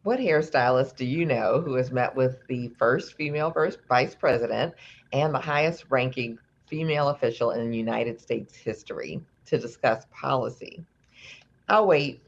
What hairstylist do you know who has met with the first female vice president and the highest ranking female official in United States history to discuss policy? Oh, wait.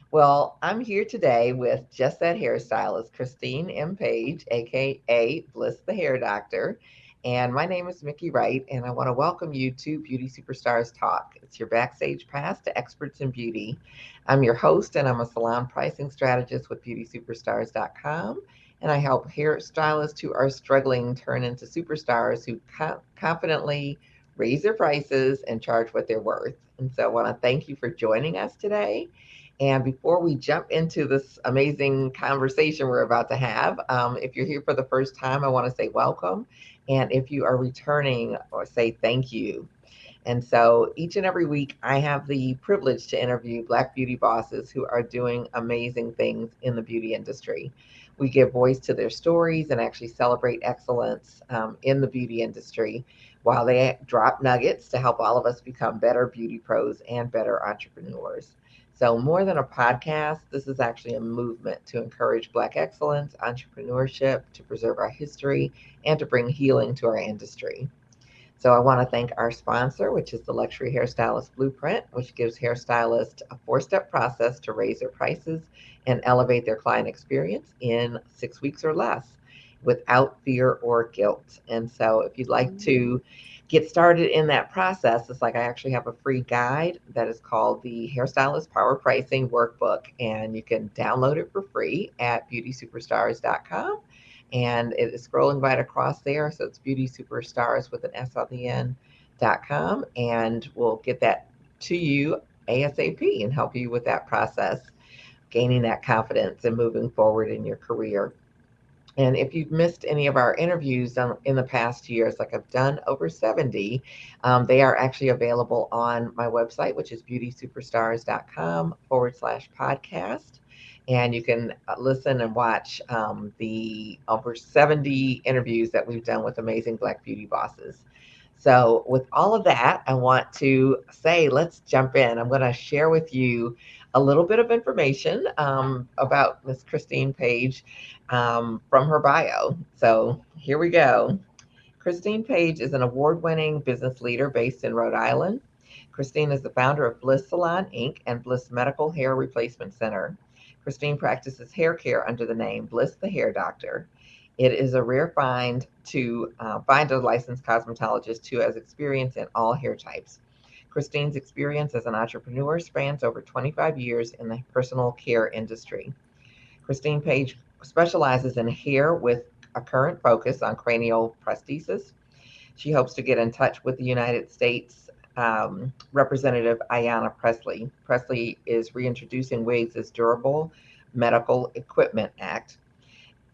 Well, I'm here today with just that hairstylist, Christine M. Page, a.k.a. Bliss the Hair Doctor. And my name is Mickey Wright, and I want to welcome you to Beauty Superstars Talk. It's your backstage pass to experts in beauty. I'm your host, and I'm a salon pricing strategist with BeautySuperstars.com. And I help hairstylists who are struggling turn into superstars who confidently raise their prices and charge what they're worth. And so I want to thank you for joining us today. And before we jump into this amazing conversation we're about to have, if you're here for the first time, I want to say welcome. And if you are returning, or say thank you. And so each and every week, I have the privilege to interview Black beauty bosses who are doing amazing things in the beauty industry. We give voice to their stories and actually celebrate excellence in the beauty industry while they drop nuggets to help all of us become better beauty pros and better entrepreneurs. So, more than a podcast, this is actually a movement to encourage Black excellence, entrepreneurship, to preserve our history, and to bring healing to our industry. So I want to thank our sponsor, which is the Luxury Hairstylist Blueprint, which gives hairstylists a four-step process to raise their prices and elevate their client experience in 6 weeks or less without fear or guilt. And so if you'd like to get started in that process, it's like I actually have a free guide that is called the Hairstylist Power Pricing Workbook, and you can download it for free at beautysuperstars.com, and it is scrolling right across there. So it's Beauty Superstars with an S on the end.com, and we'll get that to you ASAP and help you with that process, gaining that confidence and moving forward in your career. And if you've missed any of our interviews in the past years, like I've done over 70, they are actually available on my website, which is beautysuperstars.com/podcast. And you can listen and watch the over 70 interviews that we've done with amazing Black beauty bosses. So, with all of that, I want to say, let's jump in. I'm going to share with you a little bit of information about Miss Christine Page from her bio. So, here we go. Christine Page is an award winning business leader based in Rhode Island. Christine is the founder of Bliss Salon Inc. and Bliss Medical Hair Replacement Center. Christine practices hair care under the name Bliss the Hair Doctor. It is a rare find to find a licensed cosmetologist who has experience in all hair types. Christine's experience as an entrepreneur spans over 25 years in the personal care industry. Christine Page specializes in hair with a current focus on cranial prosthesis. She hopes to get in touch with the United States Representative Ayanna Pressley. Pressley is reintroducing wigs as Durable Medical Equipment Act.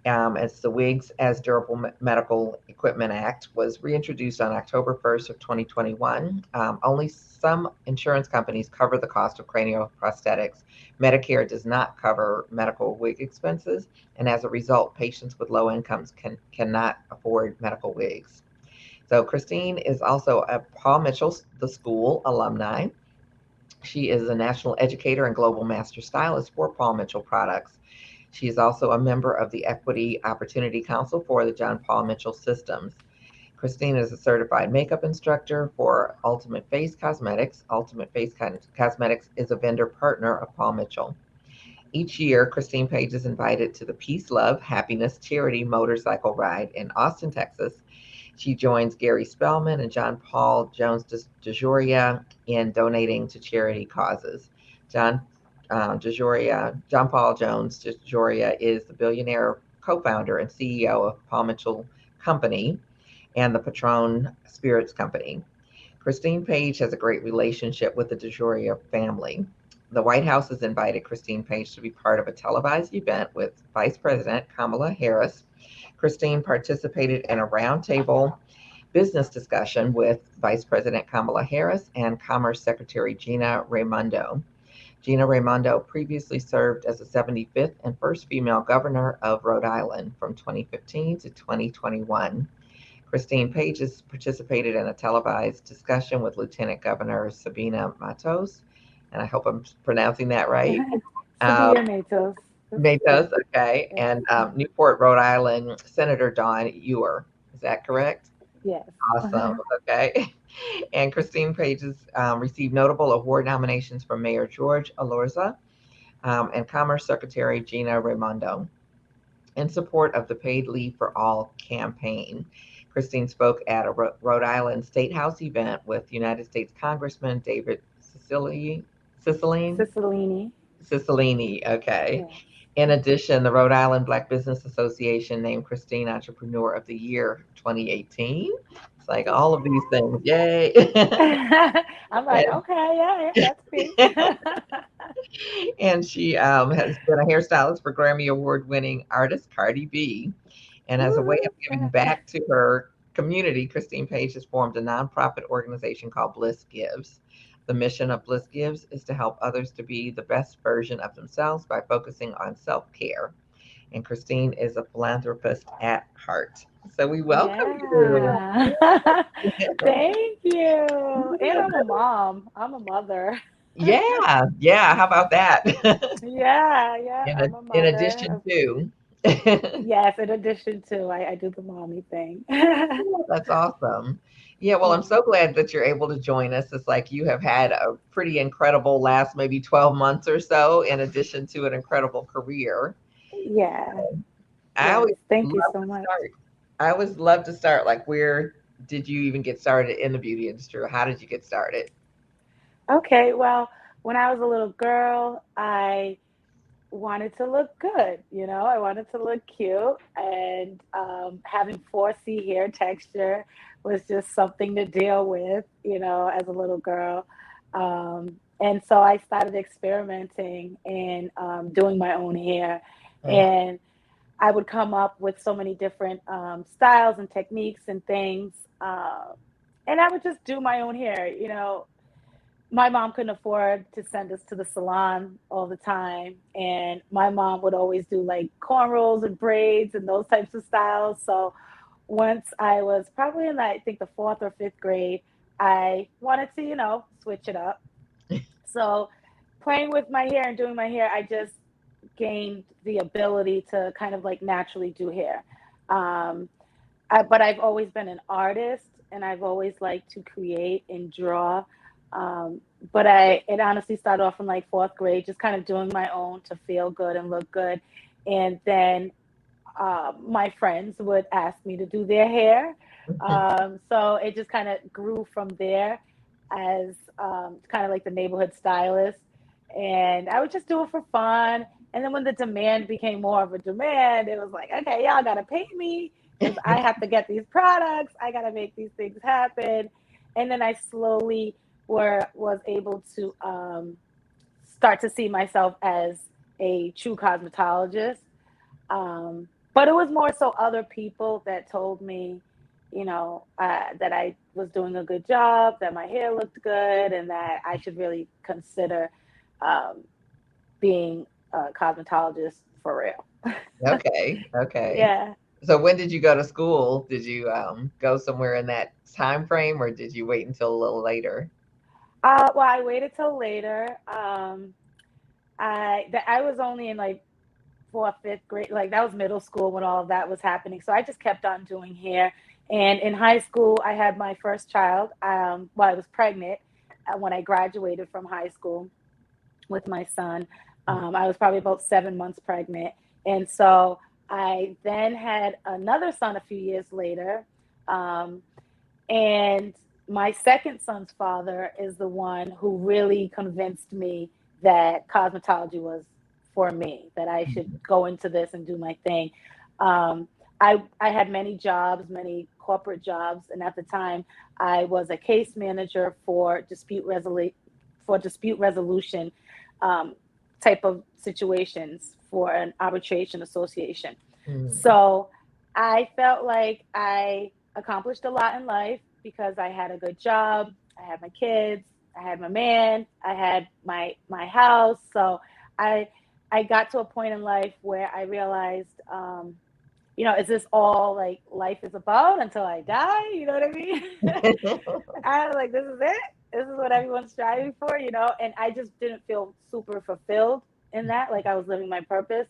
As the Wigs as Durable Medical Equipment Act was reintroduced on October 1st of 2021. Only some insurance companies cover the cost of cranial prosthetics. Medicare does not cover medical wig expenses, and as a result, patients with low incomes cannot afford medical wigs. So Christine is also a Paul Mitchell the School alumni. She is a national educator and global master stylist for Paul Mitchell products. She is also a member of the Equity Opportunity Council for the John Paul Mitchell Systems. Christine is a certified makeup instructor for Ultimate Face Cosmetics. Ultimate Face Cosmetics is a vendor partner of Paul Mitchell. Each year, Christine Page is invited to the Peace, Love, Happiness charity motorcycle ride in Austin, Texas. She joins Gary Spellman and John Paul Jones DeJoria in donating to charity causes. John Paul Jones DeJoria is the billionaire co-founder and CEO of Paul Mitchell Company and the Patron Spirits Company. Christine Page has a great relationship with the DeJoria family. The White House has invited Christine Page to be part of a televised event with Vice President Kamala Harris. Christine participated in a roundtable business discussion with Vice President Kamala Harris and Commerce Secretary Gina Raimondo. Gina Raimondo previously served as the 75th and first female governor of Rhode Island from 2015 to 2021. Christine Page has participated in a televised discussion with Lieutenant Governor Sabina Matos, and I hope I'm pronouncing that right. Sabina Matos. Matos, okay. Yeah. And Newport, Rhode Island, Senator Don Ewer. Is that correct? Yes. Awesome. Okay. And Christine Pages received notable award nominations from Mayor George Alorza and Commerce Secretary Gina Raimondo in support of the Paid Leave for All campaign. Christine spoke at a Rhode Island State House event with United States Congressman David Cicilline, Cicillini. Cicilline, okay. Yeah. In addition, the Rhode Island Black Business Association named Christine Entrepreneur of the Year 2018. It's like all of these things, yay! I'm like, okay, yeah, yeah, that's me. And she has been a hairstylist for Grammy Award winning artist Cardi B. And as a way of giving Woo-hoo. back to her community, Christine Page has formed a nonprofit organization called Bliss Gives. The mission of Bliss Gives is to help others to be the best version of themselves by focusing on self care. And Christine is a philanthropist at heart. So we welcome you. Yeah. Thank you. And I'm a mom. I'm a mother. Yeah, yeah. How about that? Yeah, yeah, I'm a In mother. addition to, Yes, in addition to, I do the mommy thing. that's awesome. Yeah, well, I'm Yeah. so glad that you're able to join us. It's like you have had a pretty incredible last maybe 12 months or so, in addition to an incredible career. Yeah. I Yes. always Thank you love so to much. start. I always love to start like where did you even get started in the beauty industry? Or how did you get started? Okay, well, when I was a little girl, I wanted to look good, you know, I wanted to look cute, and having 4C hair texture was just something to deal with, you know, as a little girl. And so I started experimenting and doing my own hair. Mhm. And I would come up with so many different styles and techniques and things. And I would just do my own hair, you know. My mom couldn't afford to send us to the salon all the time, and my mom would always do like cornrows and braids and those types of styles. So once I was probably in, I think, the fourth or fifth grade, I wanted to, you know, switch it up. So playing with my hair and doing my hair, I just gained the ability to kind of like naturally do hair. um, but I've always been an artist, and I've always liked to create and draw. Um, but it honestly started off in like fourth grade, just kind of doing my own to feel good and look good. And then my friends would ask me to do their hair. So it just kind of grew from there as kind of like the neighborhood stylist. And I would just do it for fun. And then when the demand became more of a demand, it was like, okay, y'all got to pay me because I have to get these products. I got to make these things happen. And then I slowly was able to start to see myself as a true cosmetologist. But it was more so other people that told me, you know, that I was doing a good job, that my hair looked good, and that I should really consider um, being a cosmetologist for real. Okay, okay. Yeah. So when did you go to school? Did you go somewhere in that time frame, or did you wait until a little later? Well, I waited till later. I was only in like fourth, fifth grade. Like that was middle school when all of that was happening. So I just kept on doing hair. And in high school, I had my first child. Well, I was pregnant when I graduated from high school with my son. I was probably about 7 months pregnant. And so I then had another son a few years later. Um, and my second son's father is the one who really convinced me that cosmetology was for me, that I should go into this and do my thing. Um, I had many jobs, many corporate jobs, and at the time I was a case manager for dispute resolution um, type of situations for an arbitration association. Mm. So I felt like I accomplished a lot in life because I had a good job, I had my kids, I had my man, I had my house. So I I got to a point in life where I realized, you know, is this all like life is about until I die? You know what I mean? I was like, this is it. This is what everyone's striving for, you know. And I just didn't feel super fulfilled in that. Like I was living my purpose.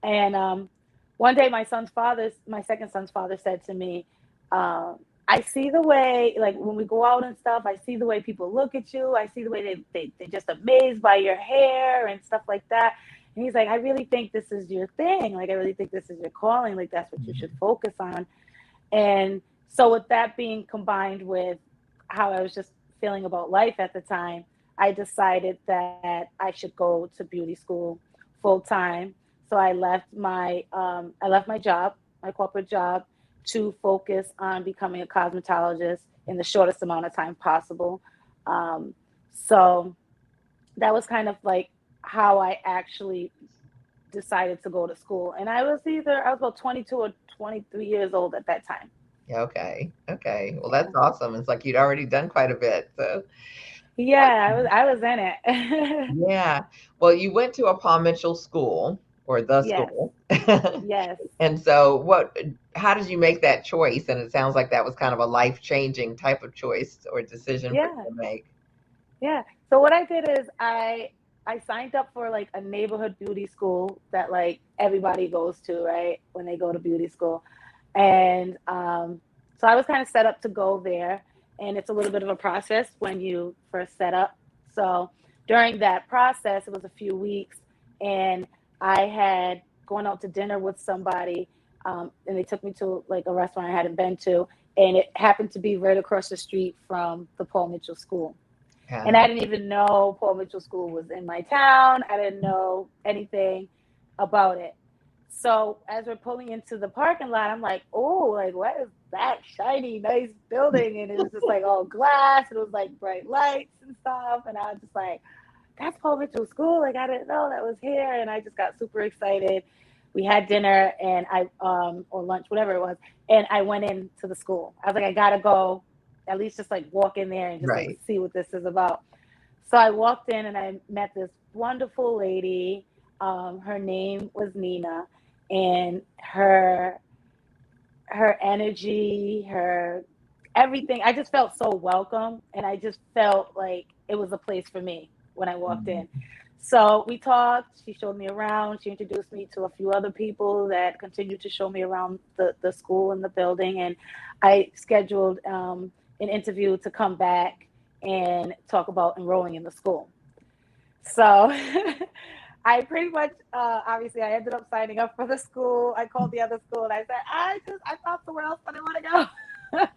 And one day, my second son's father said to me, I see the way, like when we go out and stuff, I see the way people look at you. I see the way they're just amazed by your hair and stuff like that. And he's like, I really think this is your thing. Like, I really think this is your calling. Like, that's what you should Mhm. focus on. And so, with that being combined with how I was just feeling about life at the time, I decided that I should go to beauty school full time. So I left my job, my corporate job, to focus on becoming a cosmetologist in the shortest amount of time possible. Um, so that was kind of like how I actually decided to go to school. And I was about 22 or 23 years old at that time. Yeah, okay. Okay. Well, Yeah. that's awesome. It's like you'd already done quite a bit. So, Yeah, I was in it. yeah. Well, you went to a Paul Mitchell school or the Yes. school. Yes. And so how did you make that choice? And it sounds like that was kind of a life-changing type of choice or decision for Yeah. you to make. Yeah. So what I did is I signed up for like a neighborhood beauty school that like everybody goes to, right? When they go to beauty school. And so I was kind of set up to go there, and it's a little bit of a process when you first set up. So during that process, it was a few weeks, and I had gone out to dinner with somebody, and they took me to like a restaurant I hadn't been to, and it happened to be right across the street from the Paul Mitchell School. And Yeah. I didn't even know Paul Mitchell School was in my town. I didn't know anything about it. So as we're pulling into the parking lot, I'm like, oh, like what is that shiny, nice building? And it was just like all glass. And it was like bright lights and stuff. And I was just like, that's Paul Mitchell School. Like I didn't know that was here. And I just got super excited. We had dinner and or lunch, whatever it was. And I went into the school. I was like, I gotta go, at least just like walk in there and just like Right. see what this is about. So I walked in and I met this wonderful lady. Her name was Nina, and her energy, her everything. I just felt so welcome, and I just felt like it was a place for me when I walked in. Mhm. So we talked. She showed me around. She introduced me to a few other people that continued to show me around the school and the building. And I scheduled an interview to come back and talk about enrolling in the school. So I pretty much, obviously, I ended up signing up for the school. I called the other school and I said, I found somewhere else, but I want to go.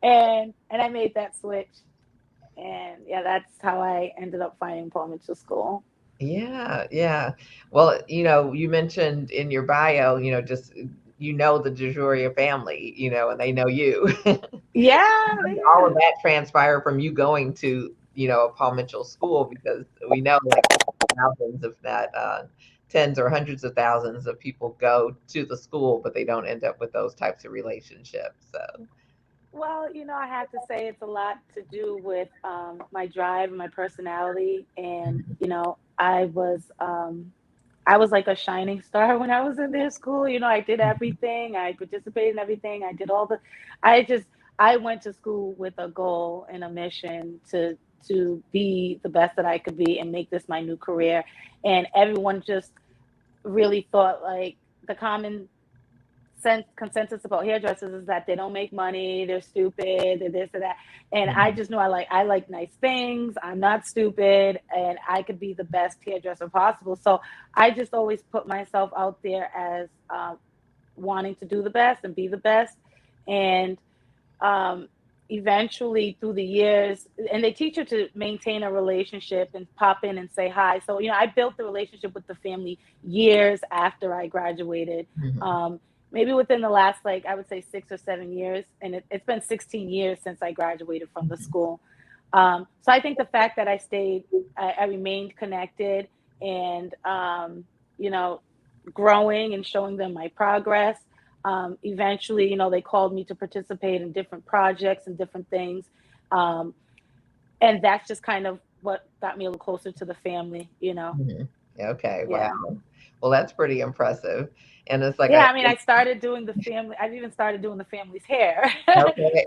And I made that switch. And yeah, that's how I ended up finding Paul Mitchell School. Yeah, yeah. Well, you mentioned in your bio, just the DeJoria family, and they know you. Yeah, All of yeah. that transpired from you going to, a Paul Mitchell school because we know like thousands, if not tens or hundreds of thousands of people go to the school, but they don't end up with those types of relationships. So, Well, I have to say it's a lot to do with my drive and my personality. And, mhm, I was like a shining star when I was in their school. I did everything. I participated in everything. I just, I went to school with a goal and a mission to be the best that I could be and make this my new career. And everyone just really thought like the common consensus about hairdressers is that they don't make money, they're stupid, they're this or that. And I mhm, just know I like nice things. I'm not stupid, and I could be the best hairdresser possible. So I just always put myself out there as wanting to do the best and be the best. And um, eventually through the years, and they teach you to maintain a relationship and pop in and say hi. So I built the relationship with the family years after I graduated. mhm, um, Maybe within the last, like, I would say 6 or 7 years, and it's been 16 years since I graduated from the mhm. school. So I think the fact that I remained connected, and you know growing and showing them my progress. Eventually, they called me to participate in different projects and different things. Um, and that's just kind of what got me a little closer to the family. Mhm. Okay, wow. Yeah. Well, that's pretty impressive. And it's like Yeah. I mean, I've even started doing the family's hair. So okay.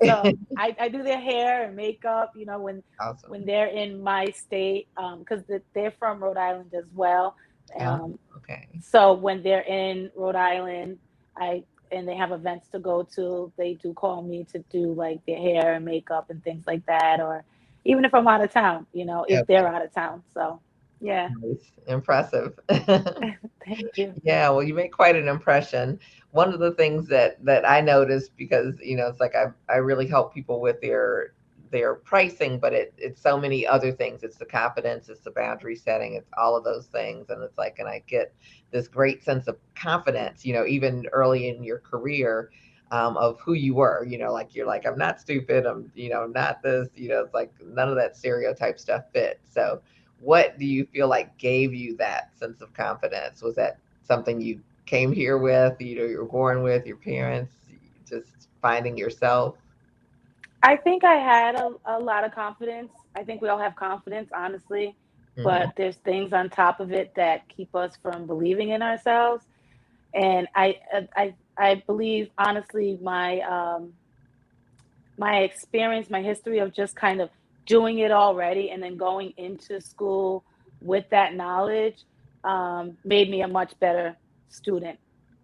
I do their hair and makeup, when Awesome. they're in my state, because they're from Rhode Island as well. Oh, Um, Okay. So when they're in Rhode Island, I and they have events to go to, they do call me to do like their hair and makeup and things like that, or even if I'm out of town, if they're Okay. out of town. So yeah. Nice. Impressive. Thank you. Yeah, well, you make quite an impression. One of the things that I noticed, because it's like I really help people with their pricing, but it's so many other things. It's the confidence, it's the boundary setting, it's all of those things, and it's like, and I get this great sense of confidence, even early in your career, of who you were. Like you're like, I'm not stupid. I'm not this. It's like none of that stereotype stuff fits. So what do you feel like gave you that sense of confidence? Was that something you came here with, you were born with, your parents, just finding yourself? I think I had a lot of confidence. I think we all have confidence, honestly, Hmm. but there's things on top of it that keep us from believing in ourselves. And I believe, honestly, my experience, my history of just kind of doing it already and then going into school with that knowledge, made me a much better student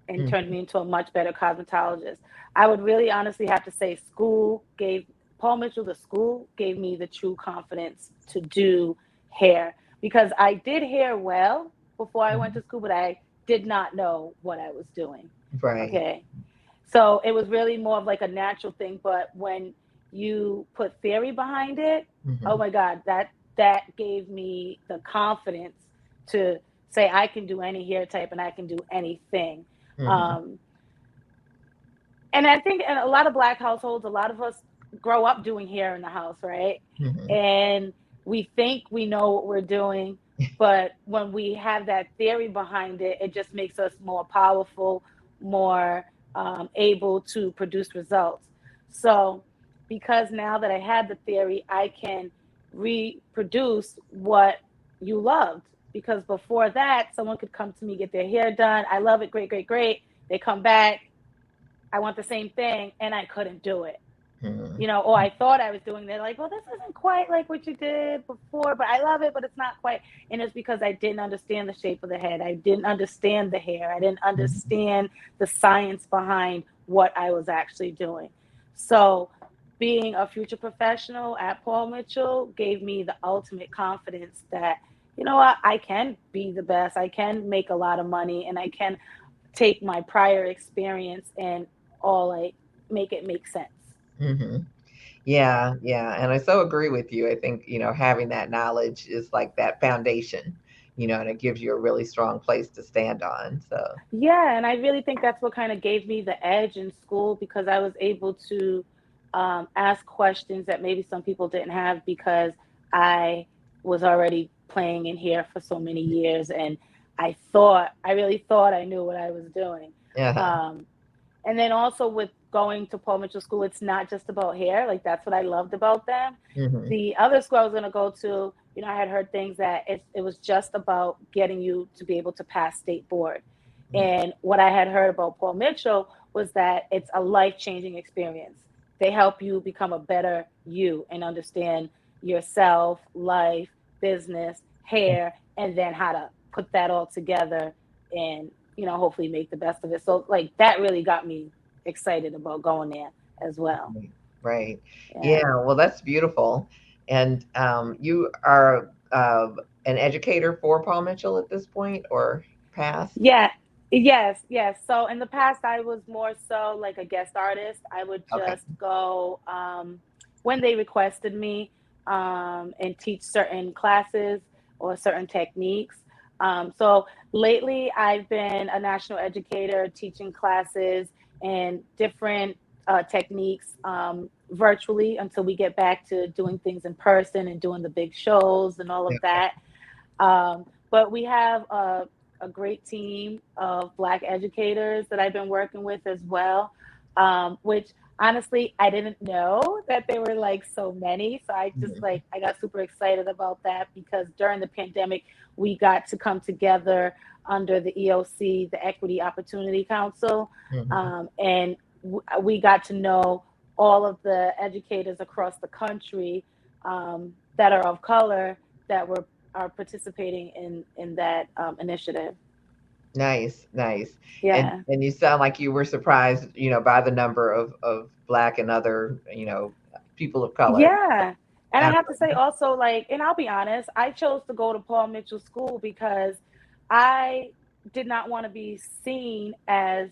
and turned Hmm. me into a much better cosmetologist. I would really honestly have to say Paul Mitchell, the school, gave me the true confidence to do hair, because I did hair well before I went to school, but I did not know what I was doing. Right. Okay. So it was really more of like a natural thing. But when you put theory behind it, oh Hmm. my God, that gave me the confidence to say I can do any hair type and I can do anything. Hmm. Um, and I think in a lot of Black households, a lot of us grow up doing hair in the house, right? Hmm. And we think we know what we're doing, but when we have that theory behind it, it just makes us more powerful, more able to produce results. So, because now that I had the theory, I can reproduce what you loved. Because before that, someone could come to me, get their hair done. I love it, great, great, great. They come back, I want the same thing, and I couldn't do it. Hmm. Or I thought I was doing. They're like, well, this isn't quite like what you did before, but I love it, but it's not quite. And it's because I didn't understand the shape of the head. I didn't understand the hair. I didn't Hmm. understand the science behind what I was actually doing. So, being a future professional at Paul Mitchell gave me the ultimate confidence that, you know what, I can be the best. I can make a lot of money, and I can take my prior experience and all like make it make sense. Hmm. Yeah, yeah. And I so agree with you. I think, having that knowledge is like that foundation, and it gives you a really strong place to stand on. So, Yeah, and I really think that's what kind of gave me the edge in school, because I was able to ask questions that maybe some people didn't have, because I was already playing in here for so many years, and I really thought I knew what I was doing. yeah. Um, And then also with going to Paul Mitchell School, it's not just about hair. Like that's what I loved about them. Hmm. The other school I was going to go to, I had heard things that it was just about getting you to be able to pass state board. And what I had heard about Paul Mitchell was that it's a life changing experience. They help you become a better you and understand yourself, life, business, hair, and then how to put that all together and hopefully make the best of it. So like that really got me excited about going there as well. Right. Right. Yeah. Yeah. Well, that's beautiful. And you are an educator for Paul Mitchell at this point, or past? Yeah. Yes. So in the past, I was more so like a guest artist. I would Okay. just go when they requested me, and teach certain classes or certain techniques. So lately, I've been a national educator teaching classes and different techniques virtually until we get back to doing things in person and doing the big shows and all of Okay. that. But we have a great team of Black educators that I've been working with as well, which honestly, I didn't know that there were like so many. So I just Mhm. like, I got super excited about that, because during the pandemic, we got to come together under the EOC, the Equity Opportunity Council, Mhm. and we got to know all of the educators across the country that are of color that were are participating in that initiative. Nice, nice. Yeah. And you sound like you were surprised, by the number of Black and other, people of color. Yeah. And I Ab- have to say also, like, and I'll be honest, I chose to go to Paul Mitchell School because I did not want to be seen as,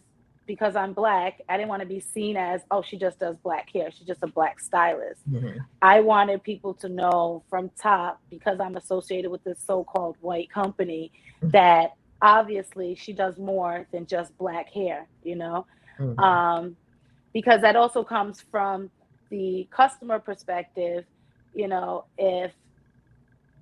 because I'm black, I didn't want to be seen as, oh, she just does black hair. She's just a black stylist. Mhm. I wanted people to know from top, because I'm associated with this so-called white company, that obviously she does more than just black hair, you know? Mhm. Um, because that also comes from the customer perspective. If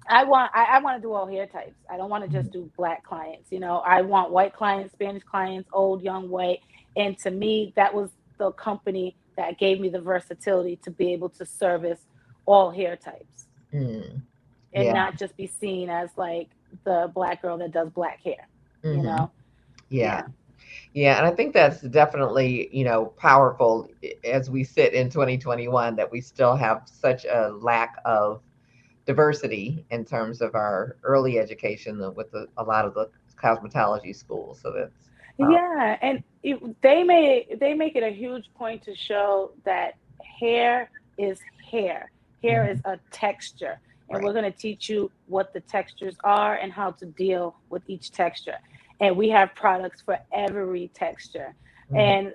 I want to do all hair types. I don't want to just Mhm. do black clients. I want white clients, Spanish clients, old, young, white. And to me, that was the company that gave me the versatility to be able to service all hair types Mm. and Yeah. not just be seen as like the black girl that does black hair, you Mhm. know? Yeah. Yeah. Yeah, and I think that's definitely, powerful as we sit in 2021 that we still have such a lack of diversity in terms of our early education with a lot of the cosmetology schools. So that's Yeah, and they make it a huge point to show that hair is hair. Hair is mhm, a texture, and right. we're going to teach you what the textures are and how to deal with each texture. And we have products for every texture. Mhm. And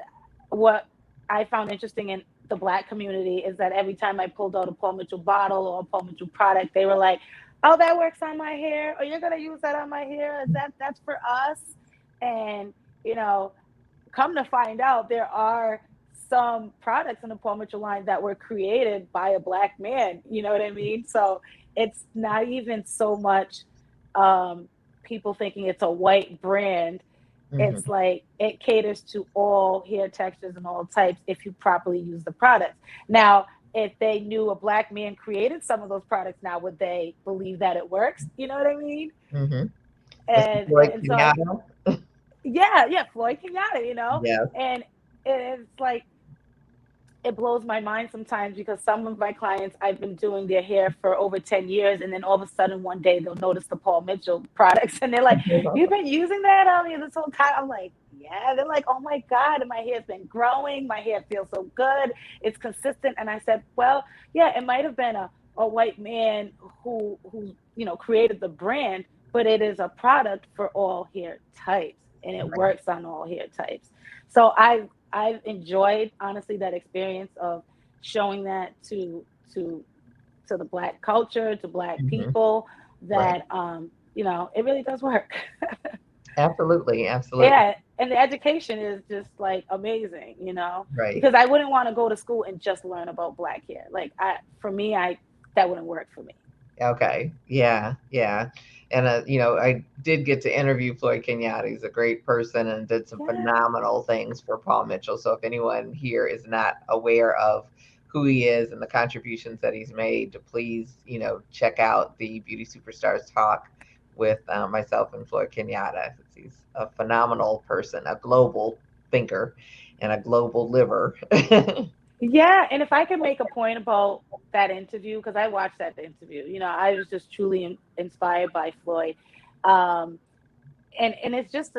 what I found interesting in the black community is that every time I pulled out a Paul Mitchell bottle or a Paul Mitchell product, they were like, "Oh, that works on my hair," or "You're going to use that on my hair. Is that's for us?" And you know, come to find out, there are some products in the Paul Mitchell line that were created by a black man. You know what I mean? So it's not even so much um, people thinking it's a white brand. It's Mhm. like it caters to all hair textures and all types if you properly use the products. Now, if they knew a black man created some of those products, now would they believe that it works? You know what I mean? Mhm. Mr. And Floyd and, and so I Kenyatta. yeah, yeah, Floyd Kenyatta, Yes. and it's like it blows my mind sometimes because some of my clients, I've been doing their hair for over 10 years, and then all of a sudden one day they'll notice the Paul Mitchell products and they're like, "You've been using that on me this whole time?" I'm like, "Yeah." They're like, "Oh my God, and my hair's been growing. My hair feels so good. It's consistent." And I said, "Well, yeah, it might have been a white man who created the brand, but it is a product for all hair types and it Right. works on all hair types." So I've enjoyed honestly that experience of showing that to to the black culture, to black Mhm. people, Right. that it really does work. Absolutely. Absolutely. Yeah, and the education is just like amazing, Right. because I wouldn't want to go to school and just learn about black hair. Like for me, I that wouldn't work for me. Okay. Yeah. Yeah. And, I did get to interview Floyd Kenyatta. He's a great person and did some Yeah. phenomenal things for Paul Mitchell. So if anyone here is not aware of who he is and the contributions that he's made, to please, check out the Beauty Superstars talk with myself and Floyd Kenyatta. He's a phenomenal person, a global thinker, and a global liver. Yeah, and if I could make a point about that interview, because I watched that interview, I was just truly inspired by Floyd, um, and it's just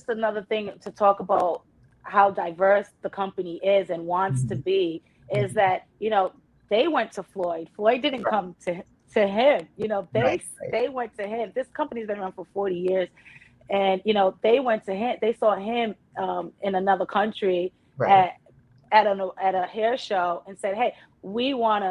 another thing to talk about how diverse the company is and wants to Mhm. be. Is Mhm. that they went to Floyd. Floyd didn't Right. come to him. They Right. Right. they went to him. This company's been around for 40 years, and they went to him. They saw him in another country Right. at at a hair show and said, "Hey, we want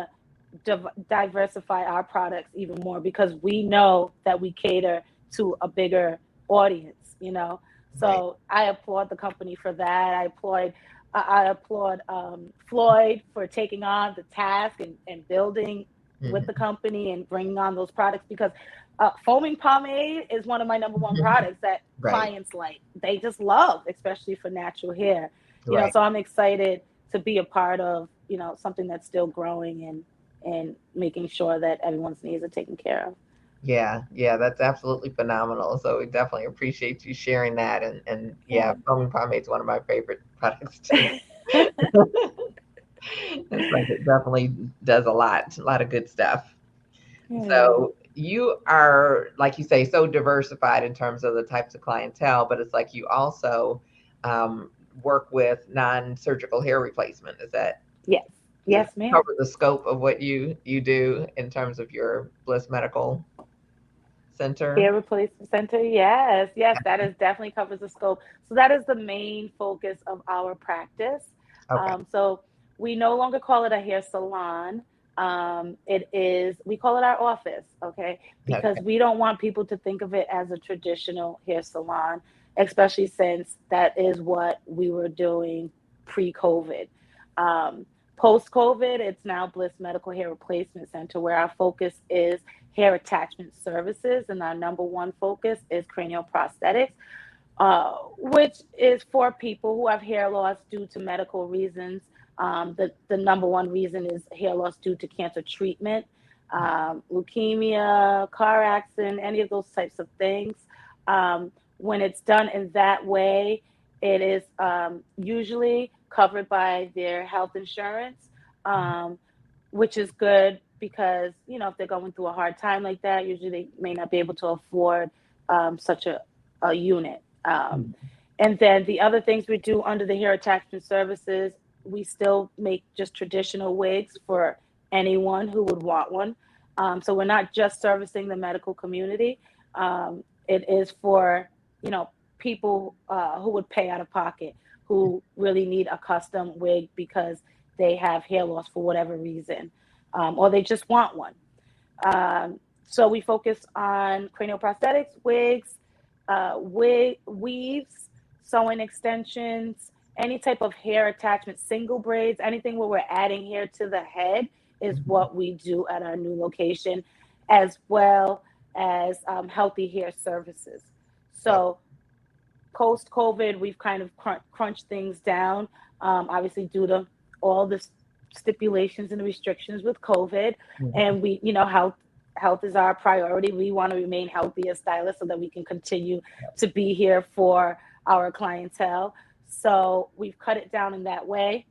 to diversify our products even more because we know that we cater to a bigger audience." Right. So I applaud the company for that. I applaud Floyd for taking on the task and building with the Mhm. company and bringing on those products, because foaming pomade is one of my number one products that Right. clients like. They just love, especially for natural hair. Right. So I'm excited to be a part of something that's still growing and making sure that everyone's needs are taken care of. Yeah, yeah, that's absolutely phenomenal. So we definitely appreciate you sharing that. And yeah, Yeah. foaming pomade's one of my favorite products too. It's like it definitely does a lot of good stuff. Yeah. So you are, like you say, so diversified in terms of the types of clientele, but it's like you also um, work with non-surgical hair replacement. Is that, Yes. does Yes, that ma'am. cover the scope of what you do in terms of your Bliss Medical Center? Hair replacement center. Yes, yes, that is definitely covers the scope. So that is the main focus of our practice. Okay. So we no longer call it a hair salon. We call it our office, okay? Because Okay. we don't want people to think of it as a traditional hair salon, especially since that is what we were doing pre-COVID. Um, Post-COVID, it's now Bliss Medical Hair Replacement Center, where our focus is hair attachment services, and our number one focus is cranial prosthetics, which is for people who have hair loss due to medical reasons. The number one reason is hair loss due to cancer treatment, leukemia, car accident, any of those types of things. When it's done in that way, it is usually covered by their health insurance, um, which is good because, if they're going through a hard time like that, usually they may not be able to afford such a unit. And then the other things we do under the hair attachment services, we still make just traditional wigs for anyone who would want one. So we're not just servicing the medical community. It is for, you know, people who would pay out of pocket, who really need a custom wig because they have hair loss for whatever reason, or they just want one. So we focus on cranial prosthetics, wigs, weaves, sewing extensions, any type of hair attachment, single braids, anything where we're adding hair to the head is Mhm. what we do at our new location, as well as healthy hair services. Okay. So post COVID, we've kind of crunched things down, obviously due to all the stipulations and restrictions with COVID. Mhm. And health is our priority. We want to remain healthy as stylists so that we can continue to be here for our clientele. So we've cut it down in that way,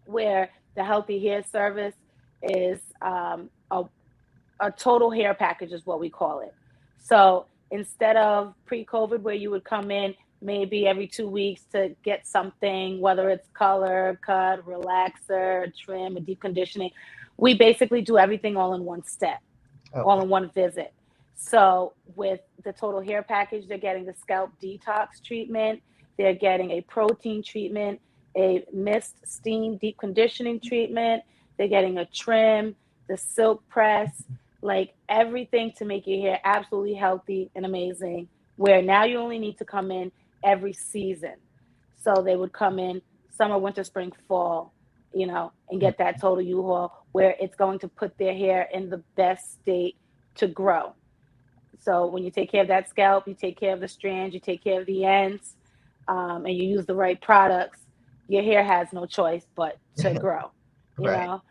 where the healthy hair service is a total hair package is what we call it. So instead of pre-COVID where you would come in maybe every 2 weeks to get something, whether it's color, cut, relaxer, trim, or deep conditioning, we basically do everything all in one step, all Okay. in one visit. So with the total hair package, they're getting the scalp detox treatment, they're getting a protein treatment, a mist steam deep conditioning treatment, they're getting a trim, the silk press, like everything to make your hair absolutely healthy and amazing. Where now you only need to come in every season. So they would come in summer, winter, spring, fall, and Mm. get that total U-Haul where it's going to put their hair in the best state to grow. So when you take care of that scalp, you take care of the strands, you take care of the ends, and you use the right products, your hair has no choice but to grow, you Right. know.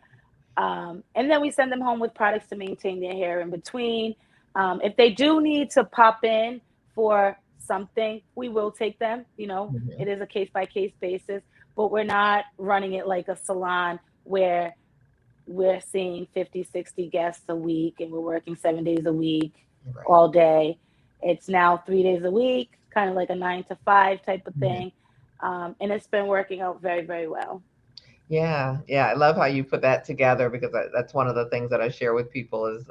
And then we send them home with products to maintain their hair in between. If they do need to pop in for something, we will take them. Mhm. It is a case by case basis, but we're not running it like a salon where we're seeing 50, 60 guests a week and we're working 7 days a week Right. all day. It's now 3 days a week, kind of like a 9 to 5 type of Mhm. thing. And it's been working out very, very well. Yeah, yeah, I love how you put that together because that's one of the things that I share with people is,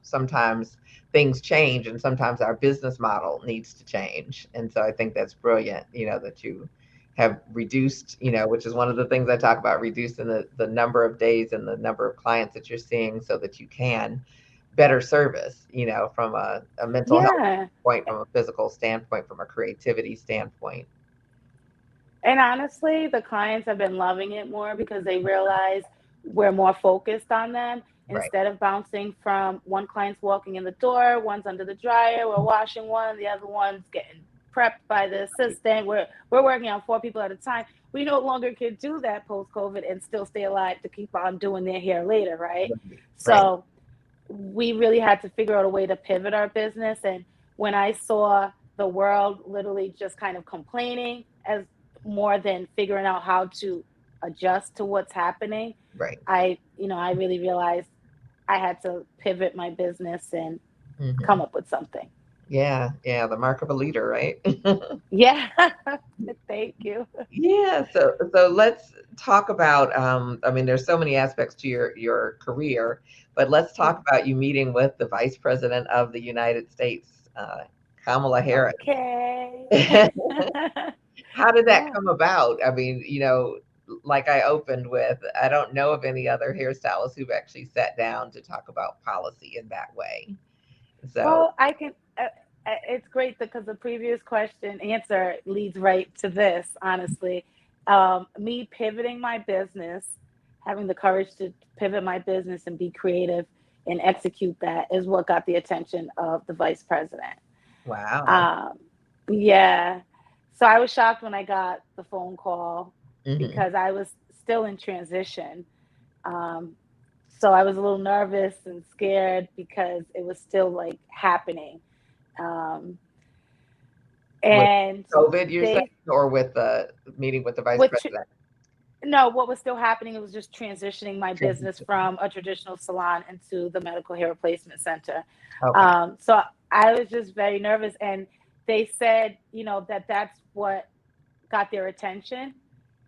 sometimes things change and sometimes our business model needs to change. And so I think that's brilliant, that you have reduced, which is one of the things I talk about, reducing the number of days and the number of clients that you're seeing so that you can better service, from a mental health Yeah. point, from a physical standpoint, from a creativity standpoint. And honestly, the clients have been loving it more because they realize we're more focused on them Right. instead of bouncing from one client's walking in the door, one's under the dryer, we're washing one, the other one's getting prepped by the assistant. We're working on 4 people at a time. We no longer can do that post COVID and still stay alive to keep on doing their hair later, right? Right. Right. So we really had to figure out a way to pivot our business. And when I saw the world literally just kind of complaining as more than figuring out how to adjust to what's happening, Right. I really realized I had to pivot my business and Hmm. come up with something. Yeah, yeah, the mark of a leader, right? Yeah. Thank you. Yeah, so let's talk about I mean there's so many aspects to your career, but let's talk Mhm. about you meeting with the Vice President of the United States, Kamala Harris. Okay. How did that Yeah. come about? I mean, like I opened with, I don't know of any other hairstylists who've actually sat down to talk about policy in that way. So, Well, I can. It's great because the previous question answer leads right to this. Honestly, me pivoting my business, having the courage to pivot my business and be creative and execute that is what got the attention of the vice president. wow. Um, yeah. So I was shocked when I got the phone call Hmm. because I was still in transition. Um, so I was a little nervous and scared because it was still like happening. Um, With and COVID, you're saying, they, or with the meeting with the Vice which, President? no, what was still happening, it was just transitioning my business Transition. from a traditional salon into the medical hair replacement center. Okay. So I was just very nervous. And they said, that that's what got their attention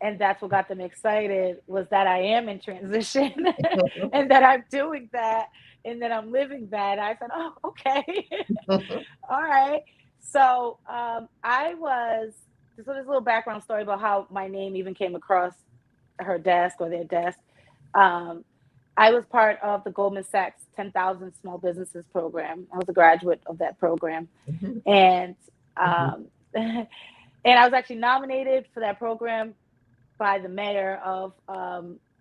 and that's what got them excited was that I am in transition and that I'm doing that and that I'm living that. I said, oh, okay. All right. So so there's a little background story about how my name even came across her desk or their desk. Um, I was part of the Goldman Sachs 10,000 Small Businesses program. I was a graduate of that program. Mhm, And mhm. and I was actually nominated for that program by the mayor of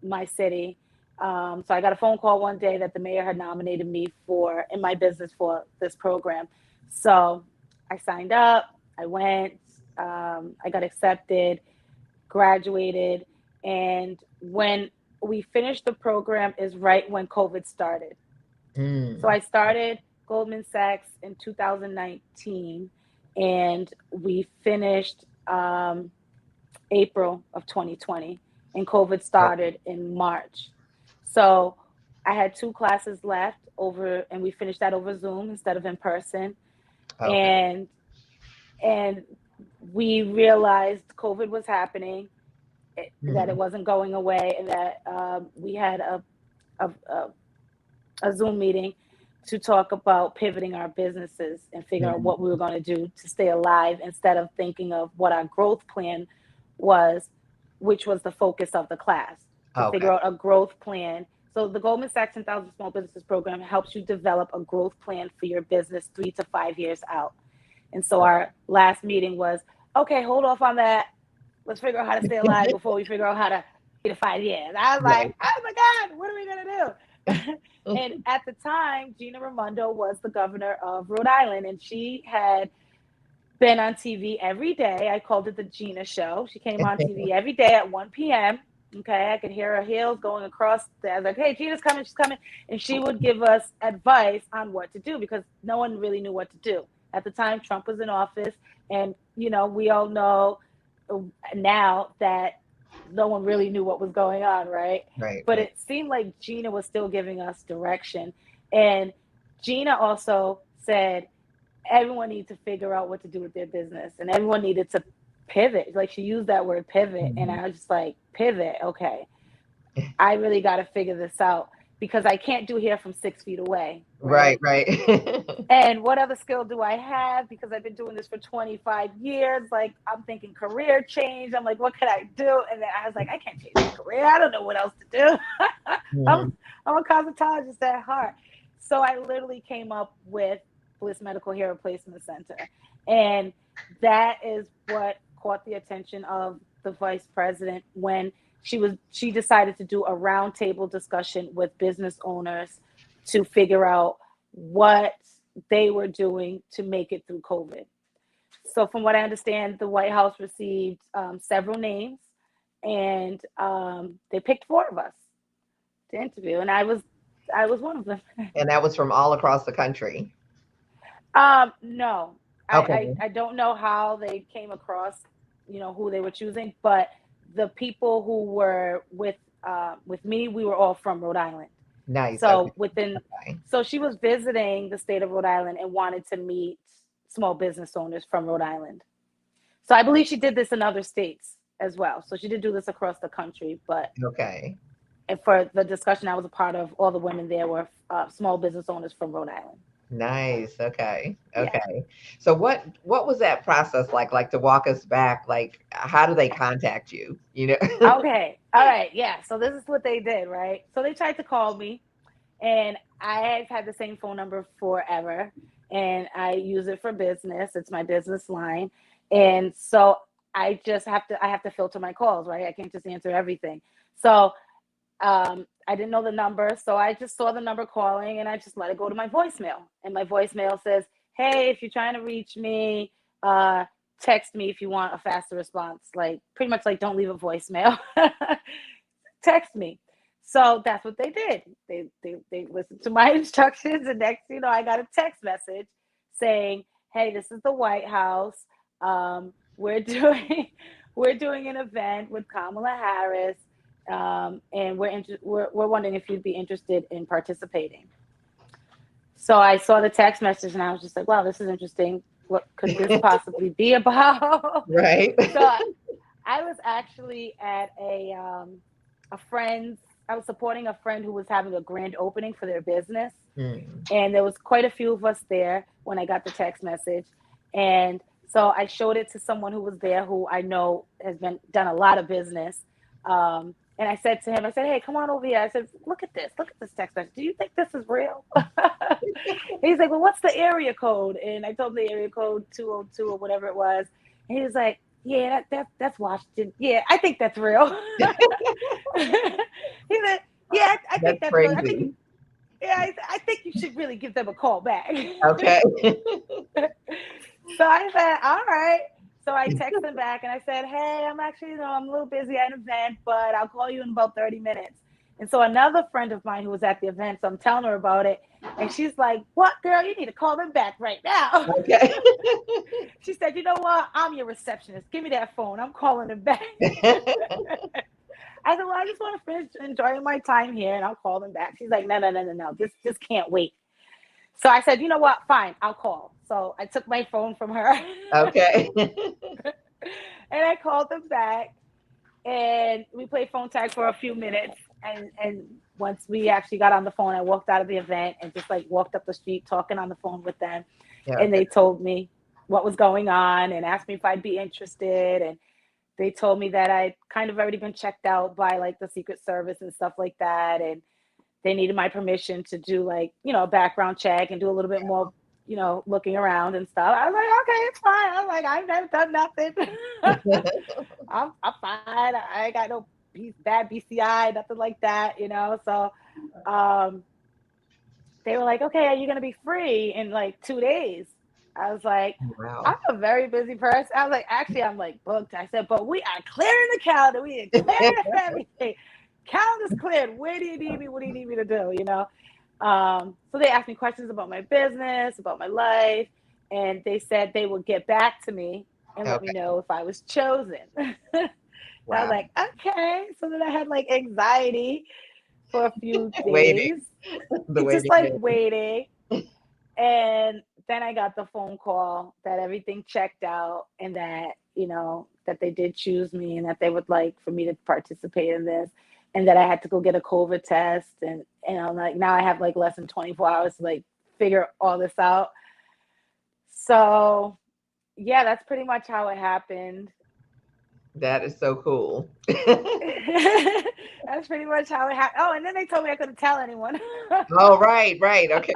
my city. So I got a phone call one day that the mayor had nominated me for in my business for this program. So I signed up. I went. I got accepted, graduated, and when we finished the program is right when COVID started. So Mm. I started Goldman Sachs in 2019, and we finished April of 2020, and COVID Okay. started in March. So I had two classes left over, and we finished that over Zoom instead of in person. Okay. And and we realized COVID was happening, that it Mhm. wasn't going away, and that we had a, a a Zoom meeting to talk about pivoting our businesses and figure out what we were Mhm. going to do to stay alive instead of thinking of what our growth plan was, which was the focus of the class, to Okay. figure out a growth plan. So the Goldman Sachs 10,000 Small Businesses program helps you develop a growth plan for your business 3 to 5 years out. And so Okay. our last meeting was, okay, hold off on that. Let's figure out how to stay alive before we figure out how to 3 to 5 years. I was like, Right. oh my God, what are we gonna do? And Mhm. at the time, Gina Raimondo was the governor of Rhode Island, and she had been on TV every day. I called it the Gina Show. She came on TV every day at 1 p.m. Okay, I could hear her heels going across. I was like, "Hey, Gina's coming. She's coming," and she would give us advice on what to do because no one really knew what to do at the time. Trump was in office, and we all know now that no one really knew what was going on, right? Right, But right. it seemed like Gina was still giving us direction, and Gina also said everyone needs to figure out what to do with their business and everyone needed to pivot. Like she used that word pivot, and Mhm. I was just like, pivot, okay. I really got to figure this out because I can't do hair from 6 feet away, Right, right? right. And what other skill do I have? Because I've been doing this for 25 years. Like, I'm thinking career change. I'm like, what can I do? And then I was like, I can't change my career. I don't know what else to do. I'm, Mhm. I'm a cosmetologist at heart. So I literally came up with Bliss Medical Hair Replacement Center. And that is what caught the attention of the vice president when she decided to do a roundtable discussion with business owners to figure out what they were doing to make it through COVID. So, from what I understand, the White House received several names, and they picked four of us to interview, and I was one of them. And that was from all across the country. No, Okay. I don't know how they came across, who they were choosing, but the people who were with me, we were all from Rhode Island. Nice. Okay. So within, Okay. so she was visiting the state of Rhode Island and wanted to meet small business owners from Rhode Island. So I believe she did this in other states as well. So she did do this across the country, but Okay. and for the discussion I was a part of, all the women there were small business owners from Rhode Island. Nice. Okay. Yeah. Okay. So what was that process like? Like to walk us back, like how do they contact you? You know? Okay. All right. Yeah. So this is what they did, right? So they tried to call me, and I have had the same phone number forever, and I use it for business. It's my business line, and so I have to filter my calls, right? I can't just answer everything. So I didn't know the number, so I just saw the number calling, and I just let it go to my voicemail. And my voicemail says, "Hey, if you're trying to reach me, uh, text me if you want a faster response." Like pretty much like don't leave a voicemail, text me. So that's what they did. They listened to my instructions, and next, I got a text message saying, "Hey, this is the White House. We're doing we're doing an event with Kamala Harris, and we're wondering if you'd be interested in participating." So I saw the text message, and I was just like, "Wow, this is interesting. What could this possibly be about?" Right. So I was actually at a friend's. I was supporting a friend who was having a grand opening for their business, Mm. and there was quite a few of us there when I got the text message. And so I showed it to someone who was there, who I know has been done a lot of business. And I said to him, I said, "Hey, come on over here." I said, look at this text message. Do you think this is real?" He's like, "Well, what's the area code?" And I told him the area code 202 or whatever it was. And he was like, "Yeah, that's Washington. Yeah, I think that's real." He said, "Yeah, I think That's that's real. I think crazy. I think you should really give them a call back." Okay. So I said, "All right." So I texted him back, and I said, "Hey, I'm actually, I'm a little busy at an event, but I'll call you in about 30 minutes." And so another friend of mine who was at the event, so I'm telling her about it, and she's like, "What, girl? You need to call them back right now." Okay. She said, "You know what? I'm your receptionist. Give me that phone. I'm calling them back." I said, "Well, I just want to finish enjoying my time here, and I'll call them back." She's like, "No, no, no, no, no. This can't wait." So I said, "You know what? Fine, I'll call." So I took my phone from her Okay. and I called them back, and we played phone tag for a few minutes. And once we actually got on the phone, I walked out of the event and just like walked up the street talking on the phone with them. Yeah, And okay. they told me what was going on and asked me if I'd be interested. And they told me that I'd kind of already been checked out by like the Secret Service and stuff like that. And they needed my permission to do like, a background check and do a little bit more, looking around and stuff. I was like, "Okay, it's fine." I was like, "I've never done nothing." I'm fine. I ain't got no bad BCI, nothing like that. So um, they were like, "Okay, are you going to be free in like 2 days?" I was like, "I'm Wow. a very busy person." I was like, "Actually, I'm like booked." I said, "But we are clearing the calendar. We are clearing everything. Calendar's cleared. Where do you need me? What do you need me to do?" So they asked me questions about my business, about my life, and they said they would get back to me and let me Okay. know if I was chosen. I was Wow. like, "Okay." So then I had like anxiety for a few Waiting. days. The It's just waiting like game. waiting. And then I got the phone call that everything checked out, and that, that they did choose me, and that they would like for me to participate in this, and that I had to go get a COVID test. And I'm like, now I have like less than 24 hours to like figure all this out. So yeah, that's pretty much how it happened. That is so cool. That's pretty much how it happened. Oh, and then they told me I couldn't tell anyone. Oh, right, right. Okay.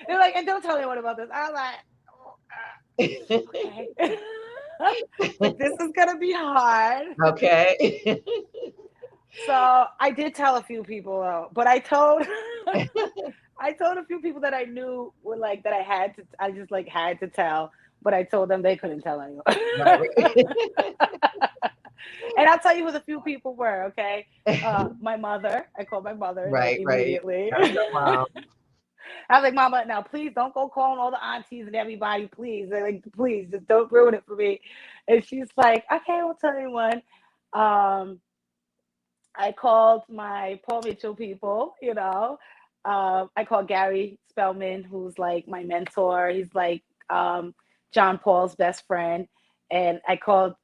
They're like, "And don't tell anyone about this." I was like, "Okay." Like, this is gonna be hard. Okay. So I did tell a few people though, but I told a few people that I knew were like that I just like had to tell, but I told them they couldn't tell anyone. Right, right. And I'll tell you who the few people were, okay? My mother. I called my mother like Right, right. immediately. That's your mom. I was like, "Mama, now please don't go calling all the aunties and everybody, please. They're like, please, just don't ruin it for me." And she's like, "Okay, I won't tell anyone." Um, I called my Paul Mitchell people, I called Gary Spellman, who's like my mentor. He's like John Paul's best friend. And I called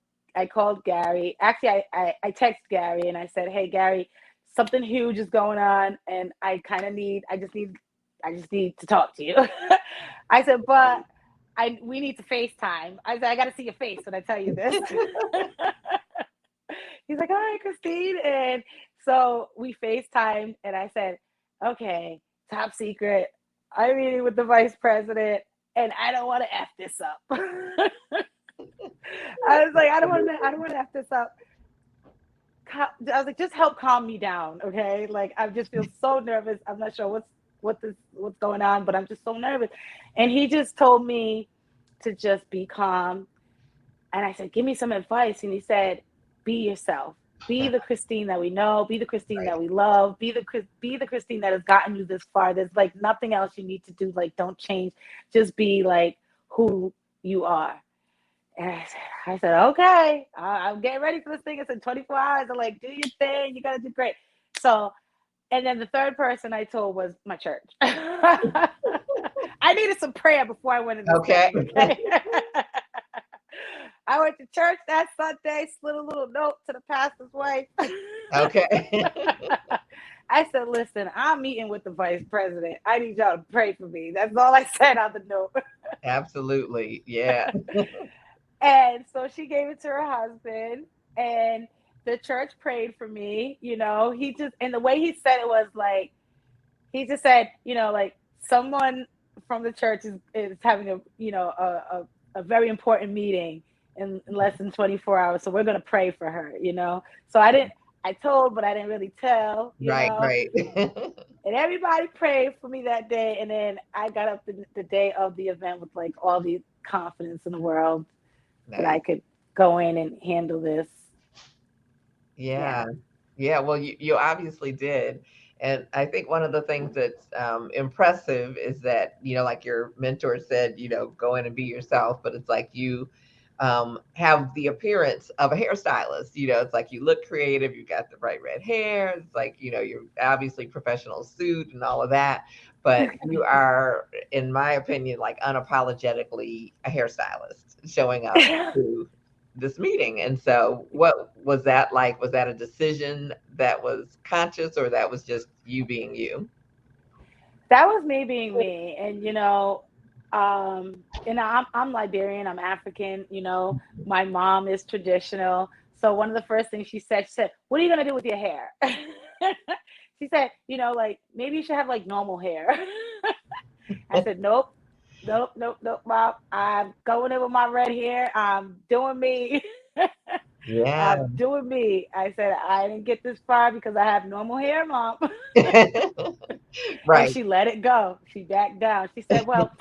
Gary. Actually, I texted Gary and I said, "Hey Gary, something huge is going on and I just need to talk to you." I said, "But we need to FaceTime." I said, "I got to see your face when I tell you this." He's like, "All right, Christine." And so we FaceTime and I said, "Okay, top secret. I'm meeting with the vice president and I don't want to F this up." I was like, I don't want to F this up. I was like, just help calm me down, okay? Like I just feel so nervous. I'm not sure what's going on, but I'm just so nervous. And he just told me to just be calm. And I said, "Give me some advice." And he said, "Be yourself. Be the Christine that we know. Be the Christine Right. that we love. Be the Christine that has gotten you this far. There's like nothing else you need to do. Like don't change. Just be like who you are." And I said, "Okay, I'm getting ready for this thing. It's in 24 hours. I'm like, do your thing. You gotta do great." So, and then the third person I told was my church. I needed some prayer before I went in this Okay. thing. Okay. I went to church that Sunday, slid a little note to the pastor's wife. Okay. I said, "Listen, I'm meeting with the vice president. I need y'all to pray for me." That's all I said on the note. Absolutely. Yeah. And so she gave it to her husband, and the church prayed for me. And the way he said it was like, he just said, like someone from the church is having a very important meeting in less than 24 hours. So we're going to pray for her. So I told, but I didn't really tell. Right, right. And everybody prayed for me that day. And then I got up the day of the event with like all the confidence in the world that I Nice. could go in and handle this. Yeah. Yeah. Yeah. Well, you obviously did. And I think one of the things that's impressive is that, like your mentor said, go in and be yourself, but it's like you have the appearance of a hairstylist. It's like you look creative, you got the bright red hair. It's like, you're obviously professional suit and all of that, but you are, in my opinion, like unapologetically a hairstylist showing up to this meeting. And so what was that like? Was that a decision that was conscious or that was just you being you? That was me being me. And I'm Liberian, I'm African, my mom is traditional. So one of the first things she said, "What are you gonna do with your hair?" She said, like maybe you should have like normal hair. I said, "Nope, nope, nope, nope, Mom. I'm going in with my red hair. I'm doing me." Yeah. I'm doing me. I said, "I didn't get this far because I have normal hair, Mom." And Right. she let it go. She backed down. She said, "Well,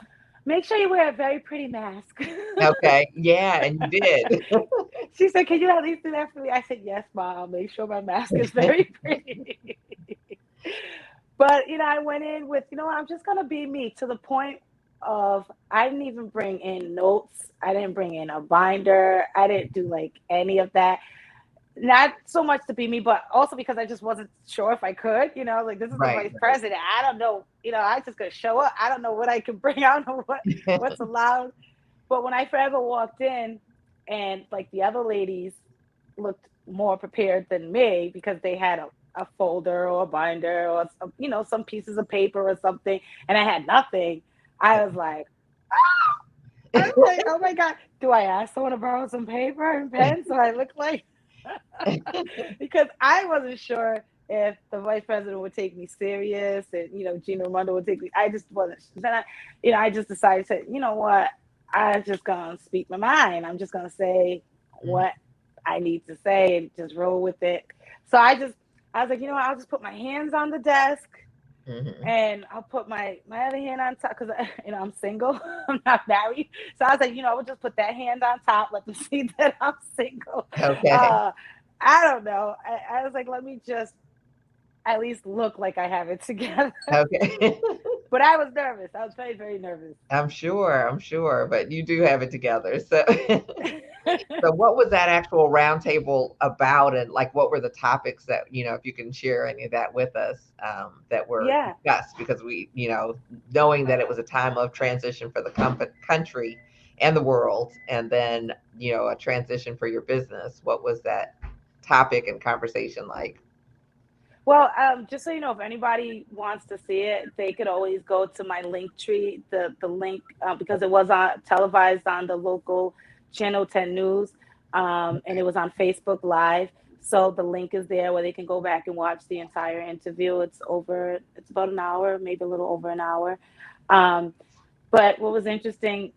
make sure you wear a very pretty mask." Okay. Yeah. And you did. She said, "Can you at least do that for me?" I said, "Yes, Mom. I'll make sure my mask is very pretty." But I went in with, I'm just gonna be me, to the point of I didn't even bring in notes. I didn't bring in a binder. I didn't do like any of that. Not so much to be me, but also because I just wasn't sure if I could. Like this is the Right. vice president. I don't know. I just gonna show up. I don't know what I can bring. I don't know what's allowed. But when I forever walked in, and like the other ladies looked more prepared than me because they had a folder or a binder or some pieces of paper or something, and I had nothing. I was like, I was like, "Oh my god, do I ask someone to borrow some paper and pen so I look like?" Because I wasn't sure if the vice president would take me serious, and Gina Raimondo would take me. I just wasn't. Then I just decided to, what, I just gonna speak my mind. I'm just gonna say what I need to say and just roll with it. So I was like, I'll just put my hands on the desk Mhm. and I'll put my other hand on top because I'm single. I'm not married, so I was like, I would just put that hand on top, let them see that I'm single. Okay. Uh, I don't know. I was like, let me just at least look like I have it together. Okay. But I was nervous. I was very, very nervous. I'm sure, but you do have it together. So So what was that actual roundtable about, and like what were the topics that, if you can share any of that with us, that were Yeah. discussed? Because knowing that it was a time of transition for the country and the world, and then a transition for your business. What was that topic and conversation like? Well, just so you know, if anybody wants to see it, they could always go to my link tree. The link, because it was on televised on the local Channel 10 News, and it was on Facebook Live. So the link is there where they can go back and watch the entire interview. It's about an hour, maybe a little over an hour. Um, but what was interesting,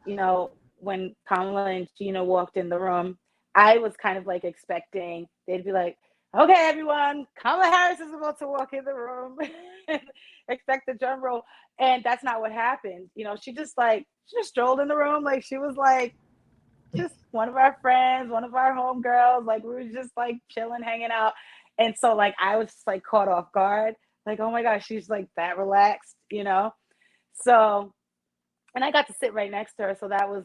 when Kamala and Gina walked in the room, I was kind of like expecting they'd be like, okay, everyone, Kamala Harris is about to walk in the room. Expect the drum roll. And that's not what happened. She just strolled in the room. Like she was like just one of our friends, one of our homegirls. Like we were just like chilling, hanging out. And so like I was just like caught off guard. Like, oh my gosh, she's like that relaxed. So and I got to sit right next to her. So that was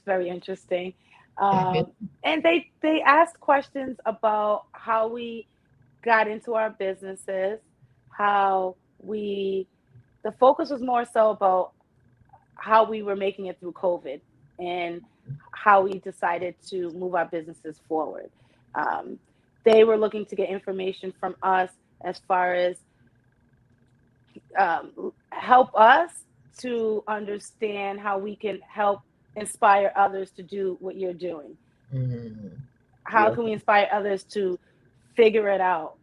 very interesting. And they asked questions about how we got into our businesses, how we the focus was more so about how we were making it through COVID and how we decided to move our businesses forward. Um, they were looking to get information from us as far as help us to understand how we can help inspire others to do what you're doing. Mm-hmm. How Yeah. can we inspire others to figure it out?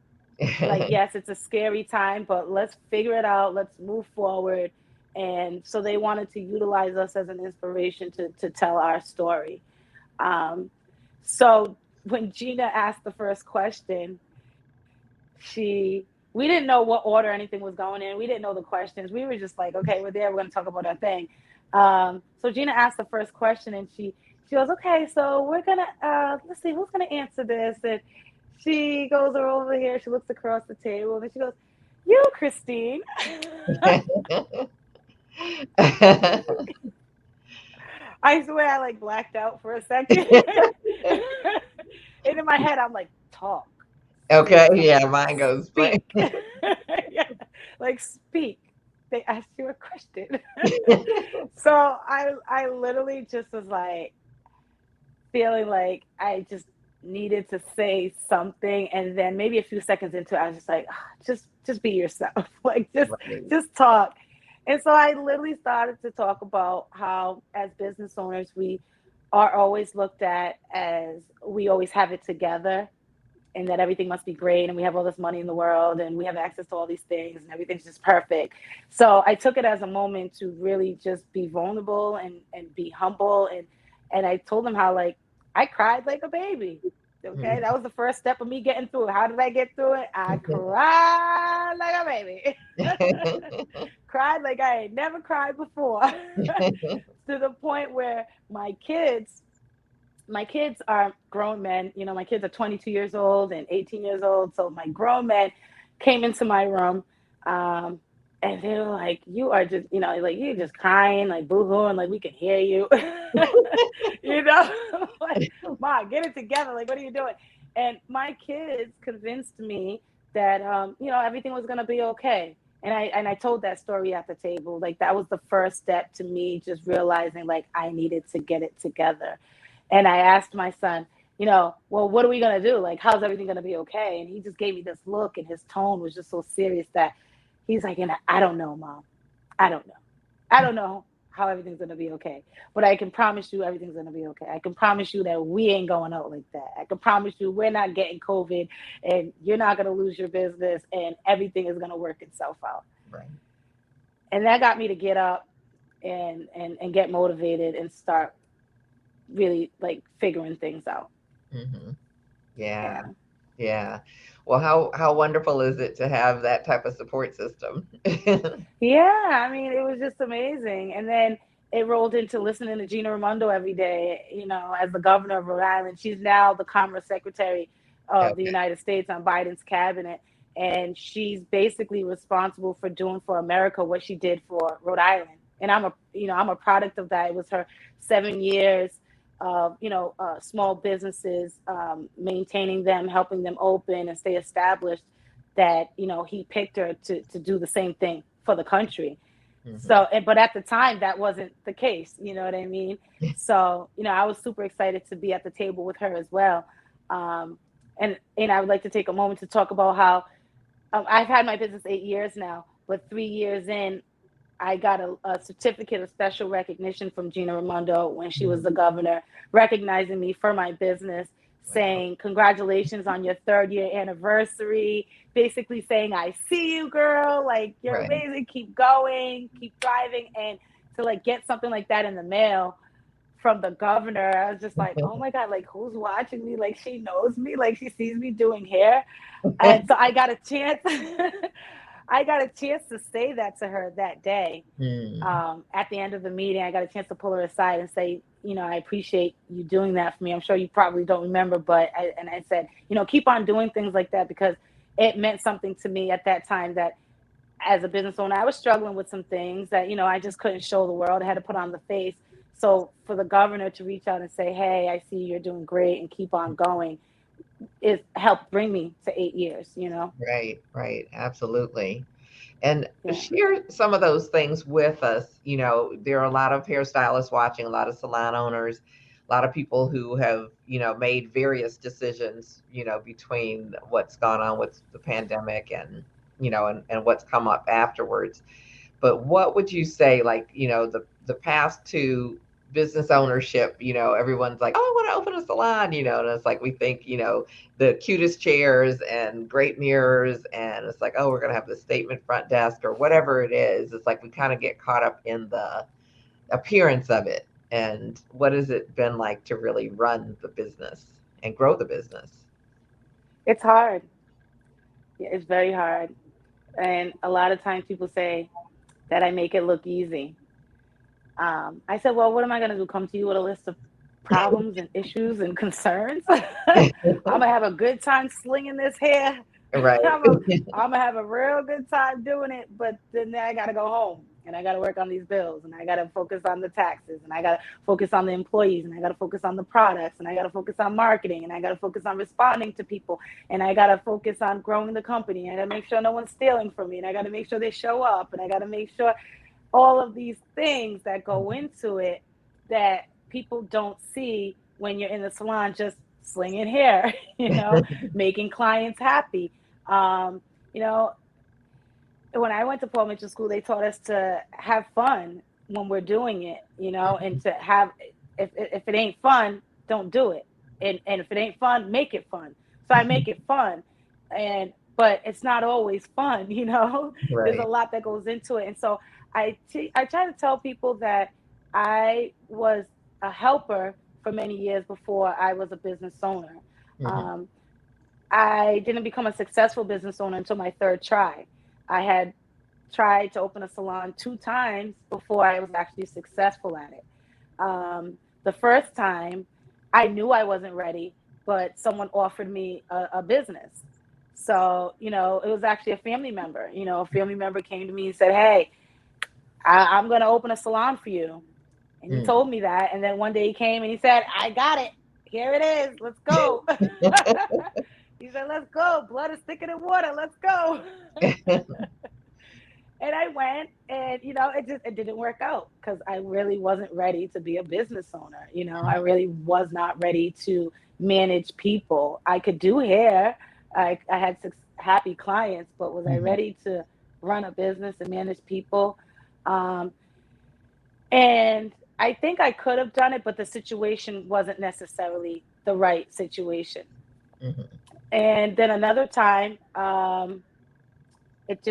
Like, yes, it's a scary time, but let's figure it out. Let's move forward. And so they wanted to utilize us as an inspiration to tell our story. Um, so when Gina asked the first question, we didn't know what order anything was going in. We didn't know the questions. We were just like, okay, we're there. We're going to talk about our thing. So Gina asked the first question, and she goes, okay, so we're gonna let's see who's gonna answer this. And she goes over here. She looks across the table, and she goes, you, Christine. I swear I like blacked out for a second. And in my head, I'm like, talk, say Okay, yeah, something, mine goes blank. speak. Yeah, like speak. They asked you a question. So I literally just was like feeling like I just needed to say something, and then maybe a few seconds into it, I was just like, "Ah, just be yourself, like Right. just talk." And so I literally started to talk about how, as business owners, we are always looked at as we always have it together and that everything must be great and we have all this money in the world and we have access to all these things and everything's just perfect. So I took it as a moment to really just be vulnerable and be humble, and I told them how like I cried like a baby. Okay, that was the first step of me getting through it. How did I get through it? I cried like a baby. Cried like I had never cried before. To the point where my kids are grown men. My kids are 22 years old and 18 years old. So my grown men came into my room, um, and they were like, "You are just, like you're just crying, like boo-hooing, like we can hear you." Like, "Ma, get it together. Like, what are you doing?" And my kids convinced me that, everything was gonna be okay. And I told that story at the table. Like that was the first step to me just realizing like I needed to get it together. And I asked my son, well, what are we going to do? Like, how's everything going to be okay? And he just gave me this look, and his tone was just so serious that he's like, and I don't know, Mom. I don't know. I don't know how everything's going to be okay. But I can promise you everything's going to be okay. I can promise you that we ain't going out like that. I can promise you we're not getting COVID, and you're not going to lose your business, and everything is going to work itself out. Right. And that got me to get up and get motivated and start really like figuring things out. Hmm. Yeah. Yeah. Yeah. Well, how wonderful is it to have that type of support system? Yeah. I mean, it was just amazing. And then it rolled into listening to Gina Raimondo every day, as the governor of Rhode Island. She's now the Commerce Secretary of the Okay. United States on Biden's cabinet. And she's basically responsible for doing for America what she did for Rhode Island. And I'm a product of that. It was her 7 years of, small businesses, maintaining them, helping them open and stay established, that, he picked her to do the same thing for the country. Hmm. So, but at the time, that wasn't the case. You know what I mean? So, I was super excited to be at the table with her as well. Um, and I would like to take a moment to talk about how I've had my business 8 years now, but 3 years in, I got a certificate of special recognition from Gina Raimondo when she was the Hmm. governor, recognizing me for my business, Wow. saying, "Congratulations on your 3rd year anniversary." Basically saying, "I see you, girl. Like, you're Right. amazing. Keep going, keep thriving." And to like get something like that in the mail from the governor, I was just like, "Oh my God, like, who's watching me? Like, she knows me, like, she sees me doing hair." And so I got a chance. I got a chance to say that to her that day. Mm. At the end of the meeting, I got a chance to pull her aside and say, "I appreciate you doing that for me. I'm sure you probably don't remember, but," I said, "keep on doing things like that, because it meant something to me at that time, that as a business owner, I was struggling with some things that, I just couldn't show the world. I had to put on the face. So for the governor to reach out and say, 'Hey, I see you're doing great and keep on going,' it helped bring me to 8 years. Right, right, absolutely. And Yeah. share some of those things with us. There are a lot of hairstylists watching, a lot of salon owners, a lot of people who have, made various decisions, between what's gone on with the pandemic and, and what's come up afterwards. But what would you say, like, the past to business ownership, everyone's like, "Oh, I want to open a salon," and it's like we think, the cutest chairs and great mirrors, and it's like, "Oh, we're gonna have the statement front desk," or whatever it is. It's like we kind of get caught up in the appearance of it. And what has it been like to really run the business and grow the business? It's hard. Yeah, it's very hard. And a lot of times people say that I make it look easy. I said, "Well, what am I going to do? Come to you with a list of problems and issues and concerns?" I'm going to have a good time slinging this hair. Right. I'm going to have a real good time doing it. But then I got to go home and I got to work on these bills, and I got to focus on the taxes, and I got to focus on the employees, and I got to focus on the products, and I got to focus on marketing, and I got to focus on responding to people, and I got to focus on growing the company. I got to make sure no one's stealing from me, and I got to make sure they show up, and I got to make sure all of these things that go into it that people don't see when you're in the salon just slinging hair, making clients happy. Um, you know, when I went to Paul Mitchell School, they taught us to have fun when we're doing it, and to have, if it ain't fun, don't do it. And if it ain't fun, make it fun. So I make it fun. But it's not always fun, There's a Right. lot that goes into it. And so I try to tell people that I was a helper for many years before I was a business owner. Hmm. Um, I didn't become a successful business owner until my third try. I had tried to open a salon 2 times before I was actually successful at it. The first time, I knew I wasn't ready, but someone offered me a business. So, it was actually a family member. A family member came to me and said, "Hey, I'm going to open a salon for you." And he Mm. told me that. And then one day he came and he said, "I got it. Here it is. Let's go." He said, "Let's go. Blood is thicker than water. Let's go." And I went, and it didn't work out because I really wasn't ready to be a business owner. I really was not ready to manage people. I could do hair. I had happy clients, but was I Mhm. ready to run a business and manage people? Um, and I think I could have done it, but the situation wasn't necessarily the right situation. Mhm. And then another time, it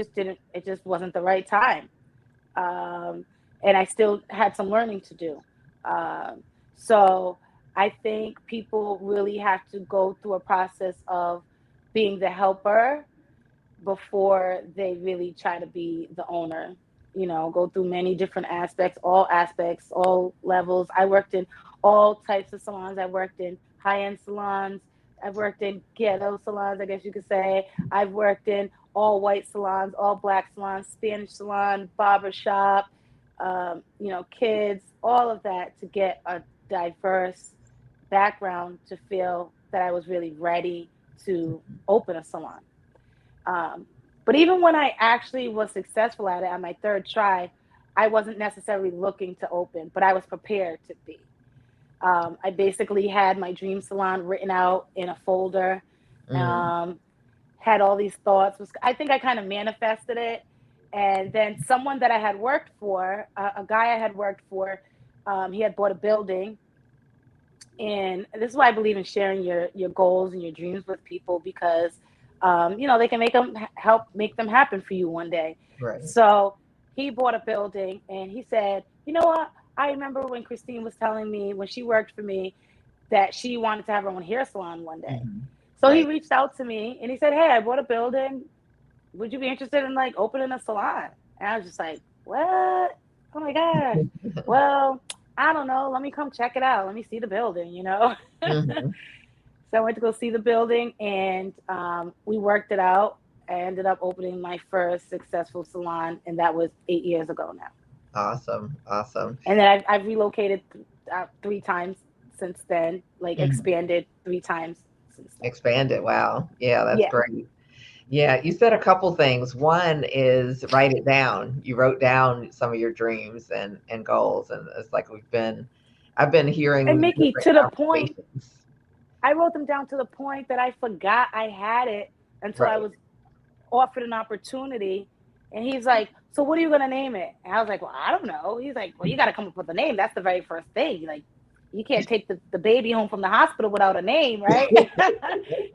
just wasn't the right time. um, and I still had some learning to do. Um, so I think people really have to go through a process of being the helper before they really try to be the owner. Go through many different aspects, all levels. I worked in all types of salons. I worked in high end salons. I've worked in ghetto salons, I guess you could say. I've worked in all white salons, all black salons, Spanish salon, barber shop, kids, all of that to get a diverse background to feel that I was really ready to open a salon. Um, but even when I actually was successful at it on my third try, I wasn't necessarily looking to open, but I was prepared to be. I basically had my dream salon written out in a folder, Mm, um, had all these thoughts. I think I kind of manifested it. And then someone that I had worked for, a guy I had worked for, he had bought a building. And this is why I believe in sharing your goals and your dreams with people, because they can make them help make them happen for you one day. right. So he bought a building, and he said, you know what, I remember when Christine was telling me when she worked for me that she wanted to have her own hair salon one day. Hmm. So he Right. reached out to me and he said, hey, I bought a building, would you be interested in like opening a salon? And I was just like, what? Oh my gosh. Well, I don't know. Let me come check it out. Let me see the building. Hmm. So I went to go see the building, and we worked it out. I ended up opening my first successful salon, and that was 8 years ago now. Awesome. Awesome. And then I've relocated 3 times since then, like Mhm. expanded 3 times since then. Expand it. Wow. Yeah, that's Yeah. great. Yeah, you said a couple things. One is write it down. You wrote down some of your dreams and goals, and it's like I've been And hearing Mickey, different to the point, conversations. I wrote them down to the point that I forgot I had it until I Right. was offered an opportunity. And he's like, so what are you going to name it? And I was like, well, I don't know. He's like, well, you got to come up with a name. That's the very first thing. Like, you can't take the baby home from the hospital without a name, right?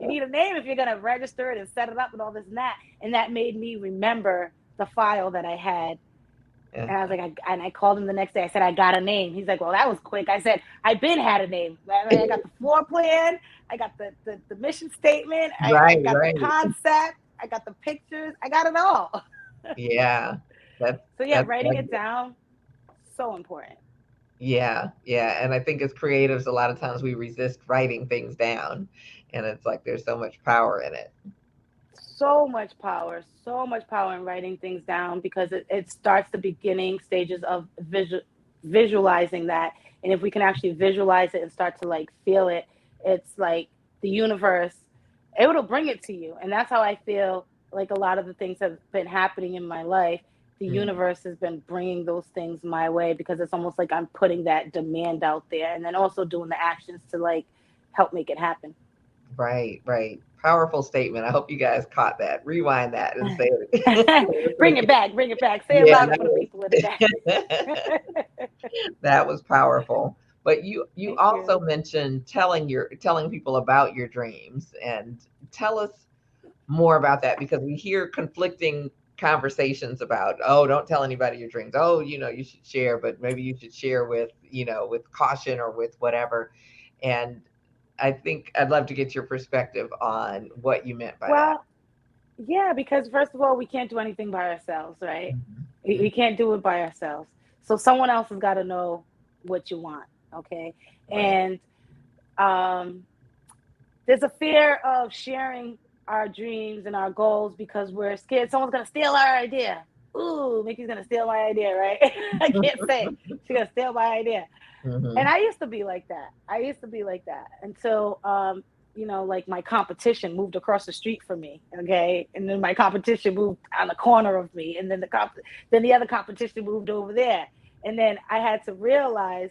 You need a name if you're going to register it and set it up and all this and that. And that made me remember the file that I had. And I was Uh-huh. like, and I called him the next day. I said, I got a name. He's like, well, that was quick. I said, I been had a name. I got the floor plan. I got the mission statement. I Right, got the right. concept. I got the pictures. I got it all. Yeah. That's So yeah, that's writing like it down, so important. yeah, yeah. And I think as creatives, a lot of times we resist writing things down. And it's like there's so much power in it. So much power in writing things down, because it starts the beginning stages of visualizing that. And if we can actually visualize it and start to like feel it, it's like the universe, it will bring it to you. And that's how I feel like a lot of the things have been happening in my life. The Mm, universe has been bringing those things my way, because it's almost like I'm putting that demand out there and then also doing the actions to like help make it happen. right, right. Powerful statement. I hope you guys caught that. Rewind that and say it. Bring it back, bring it back. Say it Yeah, louder for the people in the back. that was powerful. But you Thank you. also mentioned telling people about your dreams, and tell us more about that because we hear conflicting conversations about, oh, don't tell anybody your dreams. Oh, you should share, but maybe you should share with caution or with whatever. And I think I'd love to get your perspective on what you meant by that. Well, yeah, because first of all, we can't do anything by ourselves, right? We Mhm. can't do it by ourselves. So someone else has got to know what you want, okay? Right. And um, there's a fear of sharing our dreams and our goals because we're scared someone's gonna steal our idea. Ooh, Mickey's gonna steal my idea, right? I can't say it. She's gonna steal my idea. And Hmm. I used to be like that. I used to be like that until like my competition moved across the street from me. Okay, and then my competition moved on the corner of me, and then then the other competition moved over there, and then I had to realize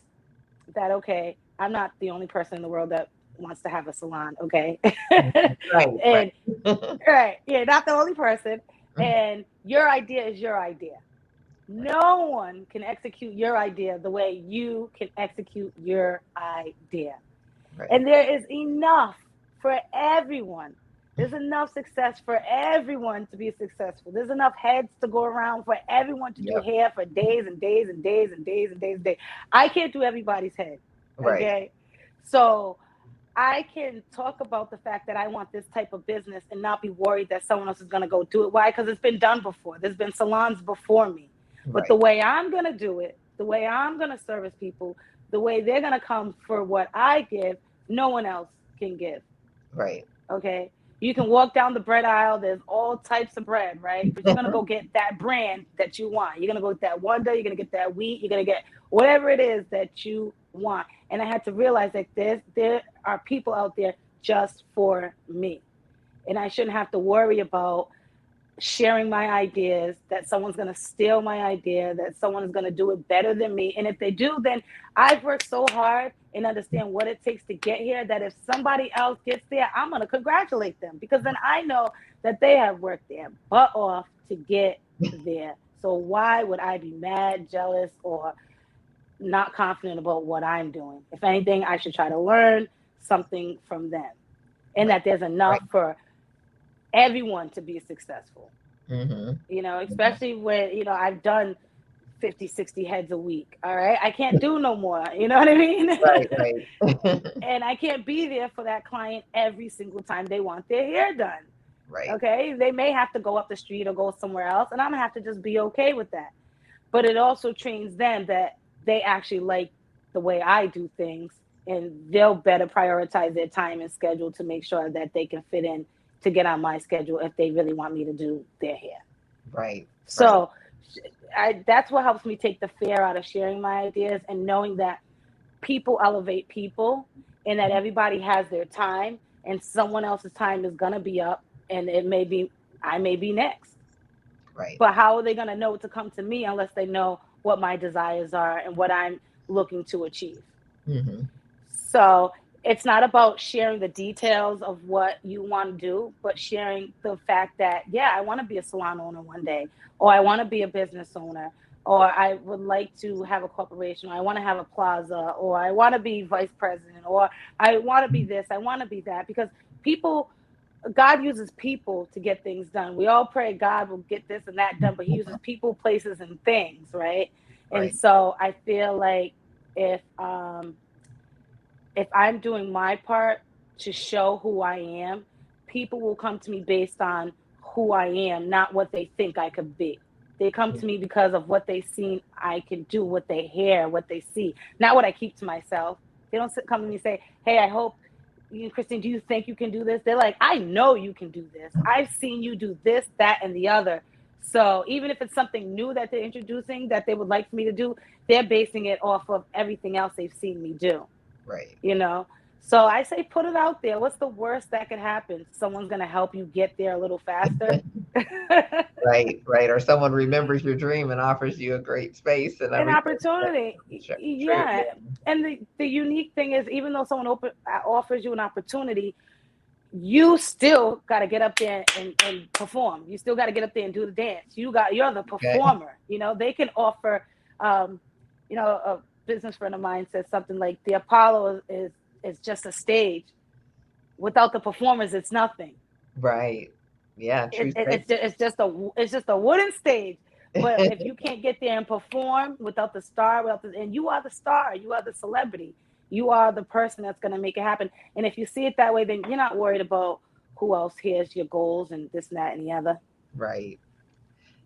that okay, I'm not the only person in the world that wants to have a salon. Okay, Right, right. and right, yeah, not the only person, and your idea is your idea. Right, No one can execute your idea the way you can execute your idea. right. And there is enough for everyone. There's enough success for everyone to be successful. There's enough heads to go around for everyone to do Yep. hair for days and days and days and days and days and days. I can't do everybody's head. Right. Okay. So I can talk about the fact that I want this type of business and not be worried that someone else is going to go do it. Why? Because it's been done before. There's been salons before me. But the Right. way I'm going to do it, the way I'm going to service people, the way they're going to come for what I give, no one else can give. Right. Okay. You can walk down the bread aisle. There's all types of bread, right? But you're going to go get that brand that you want. You're going to go get that Wonder. You're going to get that wheat. You're going to get whatever it is that you want. And I had to realize that there are people out there just for me. And I shouldn't have to worry about sharing my ideas, that someone's going to steal my idea, that someone is going to do it better than me. And if they do, then I've worked so hard and understand what it takes to get here, that if somebody else gets there, I'm going to congratulate them, because then I know that they have worked their butt off to get there. So why would I be mad, jealous, or not confident about what I'm doing? If anything, I should try to learn something from them, and Right. that there's enough Right. for everyone to be successful. Mm-hmm. Especially when, I've done 50, 60 heads a week. All right. I can't do no more. You know what I mean? Right. Right. And I can't be there for that client every single time they want their hair done. Right. Okay. They may have to go up the street or go somewhere else, and I'm going to have to just be okay with that. But it also trains them that they actually like the way I do things, and they'll better prioritize their time and schedule to make sure that they can fit in to get on my schedule if they really want me to do their hair. Right. Right. So that's what helps me take the fear out of sharing my ideas, and knowing that people elevate people, and that everybody has their time, and someone else's time is going to be up, and I may be next. Right. But how are they going to know to come to me unless they know what my desires are and what I'm looking to achieve? Mm-hmm. So it's not about sharing the details of what you want to do, but sharing the fact that, yeah, I want to be a salon owner one day, or I want to be a business owner, or I would like to have a corporation, or I want to have a plaza, or I want to be vice president, or I want to be this, I want to be that. Because God uses people to get things done. We all pray God will get this and that done, but He uses people, places, and things, right? And Right. so I feel like if I'm doing my part to show who I am, people will come to me based on who I am, not what they think I could be. They come to me because of what they've seen I can do, what they hear, what they see, not what I keep to myself. They don't come to me and say, hey, I hope, Christine, do you think you can do this? They're like, I know you can do this. I've seen you do this, that, and the other. So even if it's something new that they're introducing that they would like for me to do, they're basing it off of everything else they've seen me do. Right. you know so I say, put it out there. What's the worst that could happen? Someone's going to help you get there a little faster. Right. Right. Or someone remembers your dream and offers you a great space and An everything. opportunity. True. Yeah. And the unique thing is, even though someone offers you an opportunity, you still got to get up there and perform. You still got to get up there and do the dance. You're the Okay. performer. They can offer, a business friend of mine says something like, the Apollo is just a stage. Without the performers, it's nothing. Right. Yeah. True It's just a wooden stage. But if you can't get there and perform without the star, and you are the star, you are the celebrity, you are the person that's going to make it happen. And if you see it that way, then you're not worried about who else hears your goals and this and that and the other. Right.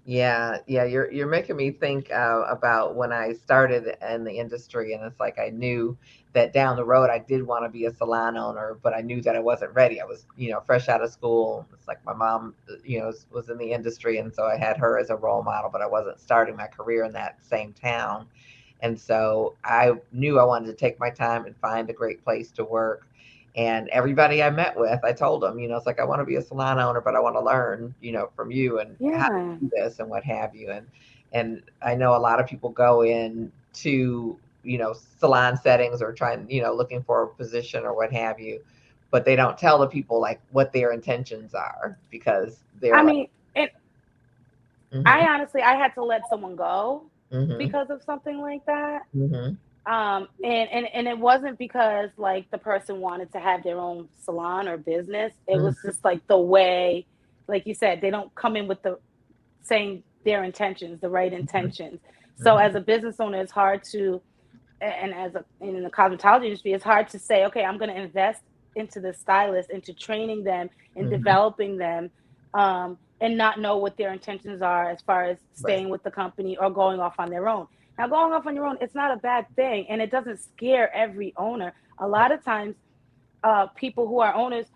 Yeah, yeah, you're making me think about when I started in the industry, and it's like I knew that down the road I did want to be a salon owner, but I knew that I wasn't ready. I was, fresh out of school. It's like my mom, was in the industry, and so I had her as a role model, but I wasn't starting my career in that same town. And so I knew I wanted to take my time and find a great place to work. And everybody I met with, I told them, it's like I want to be a salon owner, but I want to learn, from you and how to Yeah. do this and what have you. And I know a lot of people go in to, salon settings or trying, looking for a position or what have you, but they don't tell the people like what their intentions are because they're I like, mean, and mm-hmm, I had to let someone go mm-hmm, because of something like that. mm-hmm, And it wasn't because like the person wanted to have their own salon or business. It was mm-hmm, just like the way, like you said, they don't come in with the saying their intentions, the right intentions. So mm-hmm, as a business owner, it's hard to, and in the cosmetology industry, it's hard to say, okay, I'm going to invest into the stylist, into training them and mm-hmm, developing them, and not know what their intentions are as far as right, staying with the company or going off on their own. Now, going off on your own, it's not a bad thing, and it doesn't scare every owner. A lot of times, people who are owners,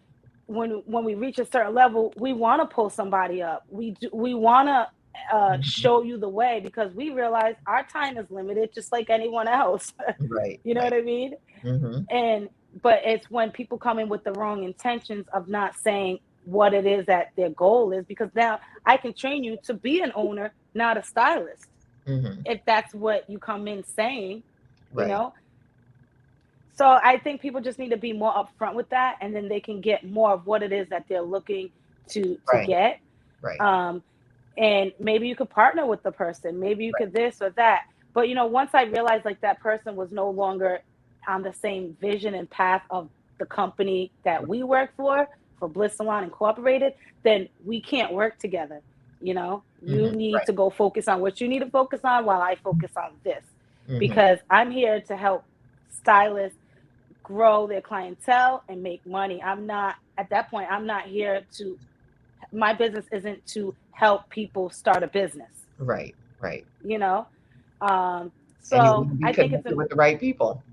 when we reach a certain level, we want to pull somebody up. We want to Mhm. show you the way, because we realize our time is limited just like anyone else. Right, You know what right. I mean? Mhm. And but it's when people come in with the wrong intentions of not saying what it is that their goal is, because now I can train you to be an owner, not a stylist, Mhm. if that's what you come in saying, you Right, know. So I think people just need to be more upfront with that, and then they can get more of what it is that they're looking to right, get. right, um and maybe you could partner with the person, maybe you right. could this or that. But once I realized like that person was no longer on the same vision and path of the company that we work for Bliss Salon Incorporated, then we can't work together. You Mhm. need Right. to go focus on what you need to focus on while I focus on this, Mhm. because I'm here to help stylists grow their clientele and make money. I'm not at that point, I'm not here to, my business isn't to help people start a business, Right, right. you know? Um, And you need so to be I think connected with the right people.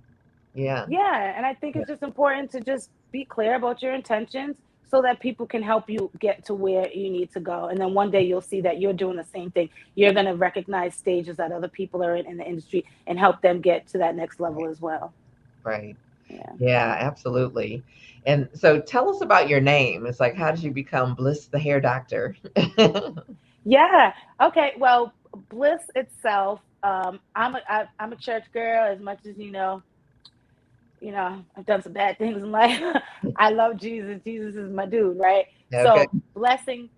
Yeah. yeah, and I think Yeah. it's just important to just be clear about your intentions so that people can help you get to where you need to go. And then one day you'll see that you're doing the same thing. You're going to recognize stages that other people are in the industry and help them get to that next level Right, as well. right. Yeah. Yeah, absolutely. And so tell us about your name. It's like, how did you become Bliss the Hair Doctor? Yeah. Okay. Well, Bliss itself, I'm a church girl as much as I've done some bad things in life. I love Jesus. Jesus is my dude, right? Okay. So blessing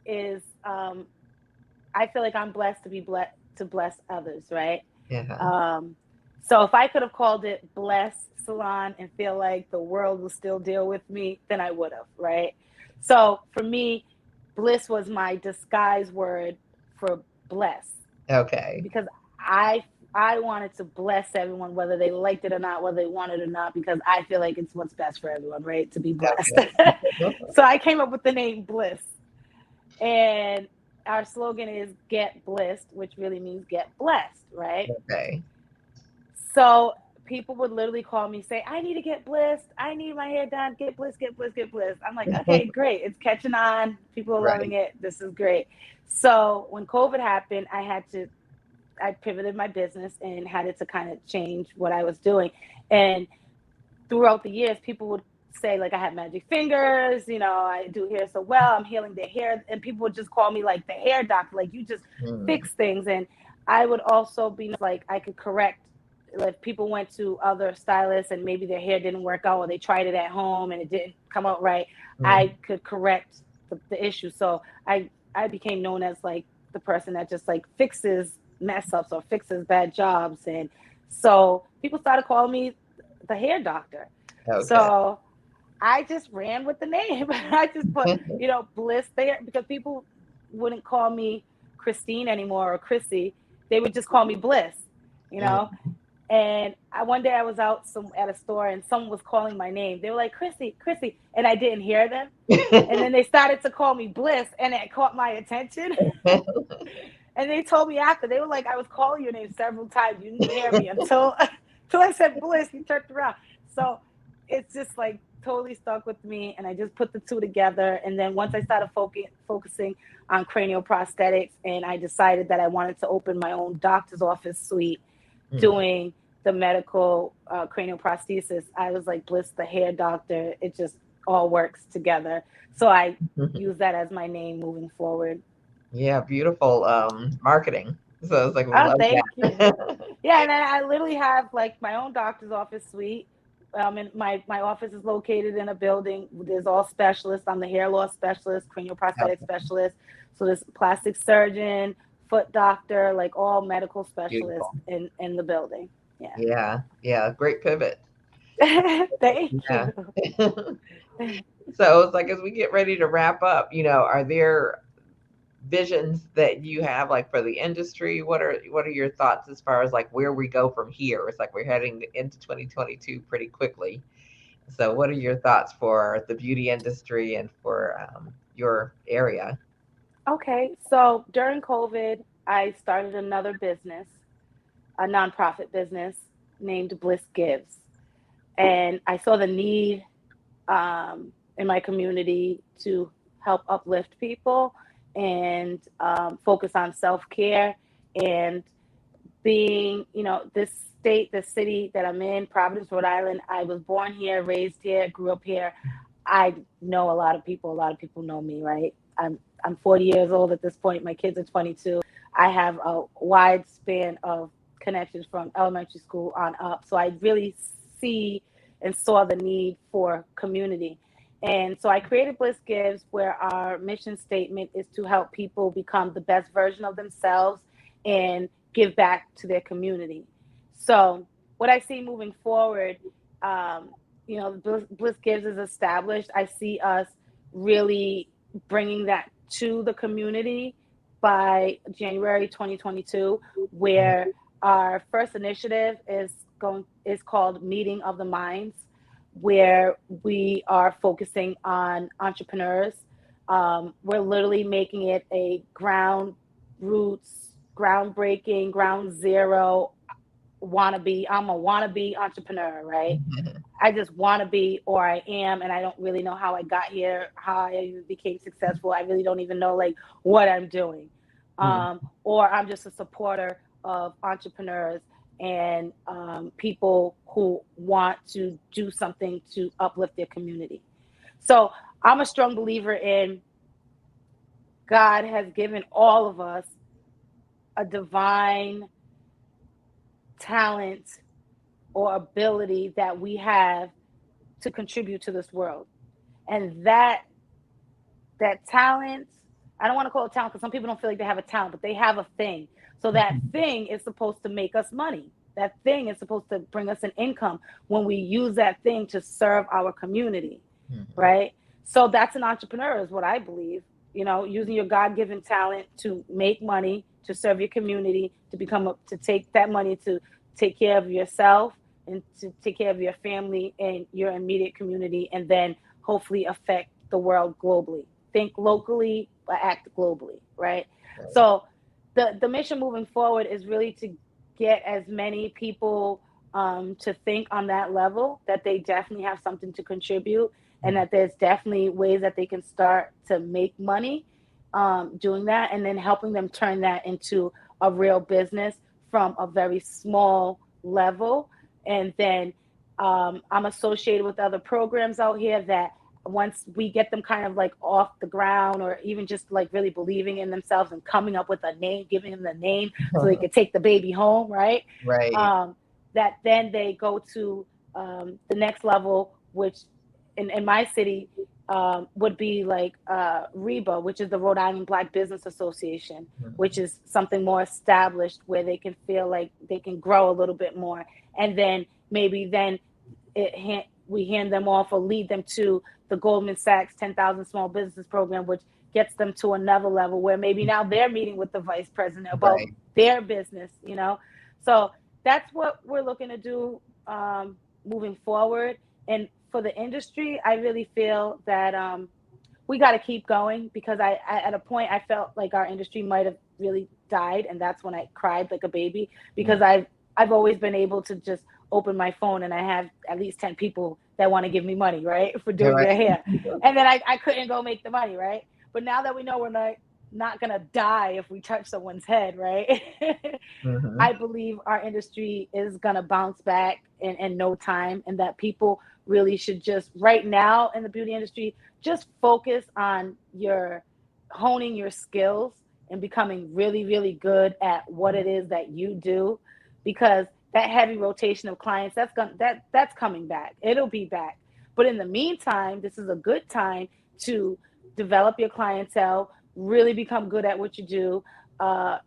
is, I feel like I'm blessed to be blessed to bless others, right? Yeah. Um, so if I could have called it Bless Salon and feel like the world will still deal with me, then I would have, right? So for me, bliss was my disguise word for bless, Okay. because I I wanted to bless everyone, whether they liked it or not, whether they wanted it or not, because I feel like it's what's best for everyone, right? To be blessed. Okay. So I came up with the name Bliss, and our slogan is "Get Blissed," which really means "Get blessed," right? Okay. So people would literally call me, say, "I need to get blissed. I need my hair done. Get blissed, get blissed, get blissed." I'm like, "Okay, great. It's catching on. People are loving Right. it. This is great." So when COVID happened, I pivoted my business and had it to kind of change what I was doing. And throughout the years, people would say like I had magic fingers, I do hair so well, I'm healing their hair, and people would just call me like the hair doctor, like you just Mm. fix things. And I would also be like I could correct, like people went to other stylists and maybe their hair didn't work out, or they tried it at home and it didn't come out right. Mm. I could correct the issue. So I became known as like the person that just like fixes mess ups or fixes bad jobs. And so people started calling me the hair doctor. Okay. So I just ran with the name. I just put, Bliss there, because people wouldn't call me Christine anymore or Chrissy. They would just call me Bliss, you know. Mm. And one day I was out at a store and someone was calling my name. They were like, Chrissy, Chrissy, and I didn't hear them. And then they started to call me Bliss, and it caught my attention. And they told me after, they were like, I was calling your name several times. You didn't hear me until until I said Bliss. You turned around. So it's just like totally stuck with me. And I just put the two together. And then once I started focusing on cranial prosthetics, and I decided that I wanted to open my own doctor's office suite Mm. doing the medical cranial prosthesis, I was like, Bliss the Hair Doctor. It just all works together. So I use that as my name moving forward. Yeah, beautiful marketing. So it's like we Oh, love thank you. that. Yeah, and I literally have like my own doctor's office suite. And my office is located in a building. There's all specialists. I'm the hair loss specialist, cranial prosthetic Okay, specialist. So there's plastic surgeon, foot doctor, like all medical specialists beautiful. in the building. Yeah, yeah, great pivot. Yeah. Thank Yeah. you. So it's like as we get ready to wrap up, are there visions that you have like for the industry? What are your thoughts as far as like where we go from here? It's like we're heading into 2022 pretty quickly. So what are your thoughts for the beauty industry and for your area? Okay, so during COVID, I started another business, a nonprofit business named Bliss Gives. And I saw the need in my community to help uplift people. and focus on self-care and being, this state, the city that I'm in, Providence, Rhode Island. I was born here, raised here, grew up here. I know a lot of people. A lot of people know me, right? I'm 40 years old at this point. My kids are 22. I have a wide span of connections from elementary school on up. So I really see and saw the need for community. And so I created Bliss Gives, where our mission statement is to help people become the best version of themselves and give back to their community. So what I see moving forward, um, Bliss Gives is established. I see us really bringing that to the community by January 2022, where our first initiative is called Meeting of the Minds, where we are focusing on entrepreneurs. We're literally making it a groundbreaking, ground zero wannabe. I'm a wannabe entrepreneur, right? I just want to be, or I am, and I don't really know how I got here, how I became successful. I really don't even know like what I'm doing, or I'm just a supporter of entrepreneurs and people who want to do something to uplift their community. So I'm a strong believer in God has given all of us a divine talent or ability that we have to contribute to this world. And that talent, I don't want to call it talent because some people don't feel like they have a talent, but they have a thing. So that thing is supposed to make us money. That thing is supposed to bring us an income when we use that thing to serve our community, right? So that's an entrepreneur, is what I believe. Using your God-given talent to make money, to serve your community, to take that money to take care of yourself and to take care of your family and your immediate community, and then hopefully affect the world globally. Think locally, but act globally, right? So the mission moving forward is really to get as many people to think on that level, that they definitely have something to contribute, and that there's definitely ways that they can start to make money doing that, and then helping them turn that into a real business from a very small level. And then I'm associated with other programs out here that once we get them kind of like off the ground, or even just like really believing in themselves and coming up with a name, giving them the name so they could take the baby home, right? Right. That then they go to the next level, which in my city would be like REBA, which is the Rhode Island Black Business Association, which is something more established where they can feel like they can grow a little bit more. And then maybe then we hand them off or lead them to the Goldman Sachs 10,000 Small Business Program, which gets them to another level where maybe now they're meeting with the vice president about Right. their business. So that's what we're looking to do moving forward. And for the industry, I really feel that we got to keep going, because I at a point I felt like our industry might have really died, and that's when I cried like a baby, because I've always been able to just open my phone and I have at least 10 people that want to give me money, right, for doing Right. their hair, and then I couldn't go make the money, right? But now that we know we're not gonna die if we touch someone's head, right? I believe our industry is gonna bounce back in no time, and that people really should just right now in the beauty industry just focus on your honing your skills and becoming really, really good at what it is that you do, because that heavy rotation of clients, that's coming back. It'll be back. But in the meantime, this is a good time to develop your clientele, really become good at what you do,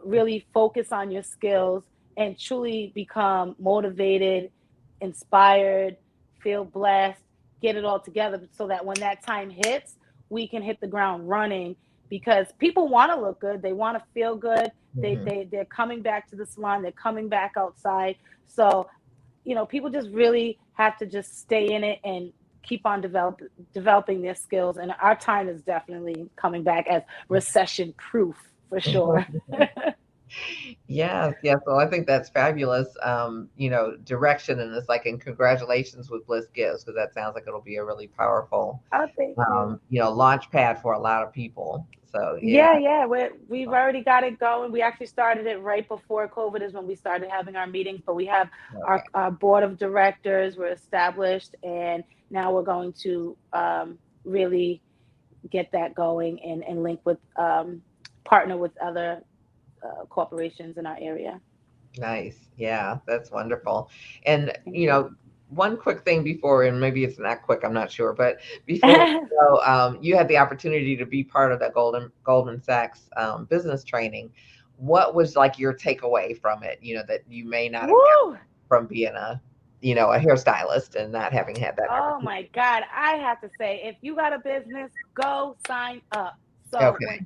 really focus on your skills, and truly become motivated, inspired, feel blessed, get it all together, so that when that time hits, we can hit the ground running, because people want to look good, they want to feel good. They're coming back to the salon, they're coming back outside. So people just really have to just stay in it and keep on developing their skills. And our time is definitely coming back as recession proof, for sure. Yes, yes. Well, I think that's fabulous, direction. And it's like, and congratulations with Bliss Gifts, because that sounds like it'll be a really powerful, Oh, thank you. launch pad for a lot of people. So yeah, Yeah. We've already got it going. We actually started it right before COVID is when we started having our meetings, but we have okay, our board of directors, we're established, and now we're going to really get that going and link with, partner with other corporations in our area. nice. Yeah, that's wonderful. And Thank you. one quick thing before, and maybe it's not quick, I'm not sure, but before we go, you had the opportunity to be part of the Goldman Sachs business training. What was like your takeaway from it? That you may not have gotten Woo! from being a hairstylist and not having had that Oh opportunity. my God. I have to say, if you got a business, go sign up. So Okay.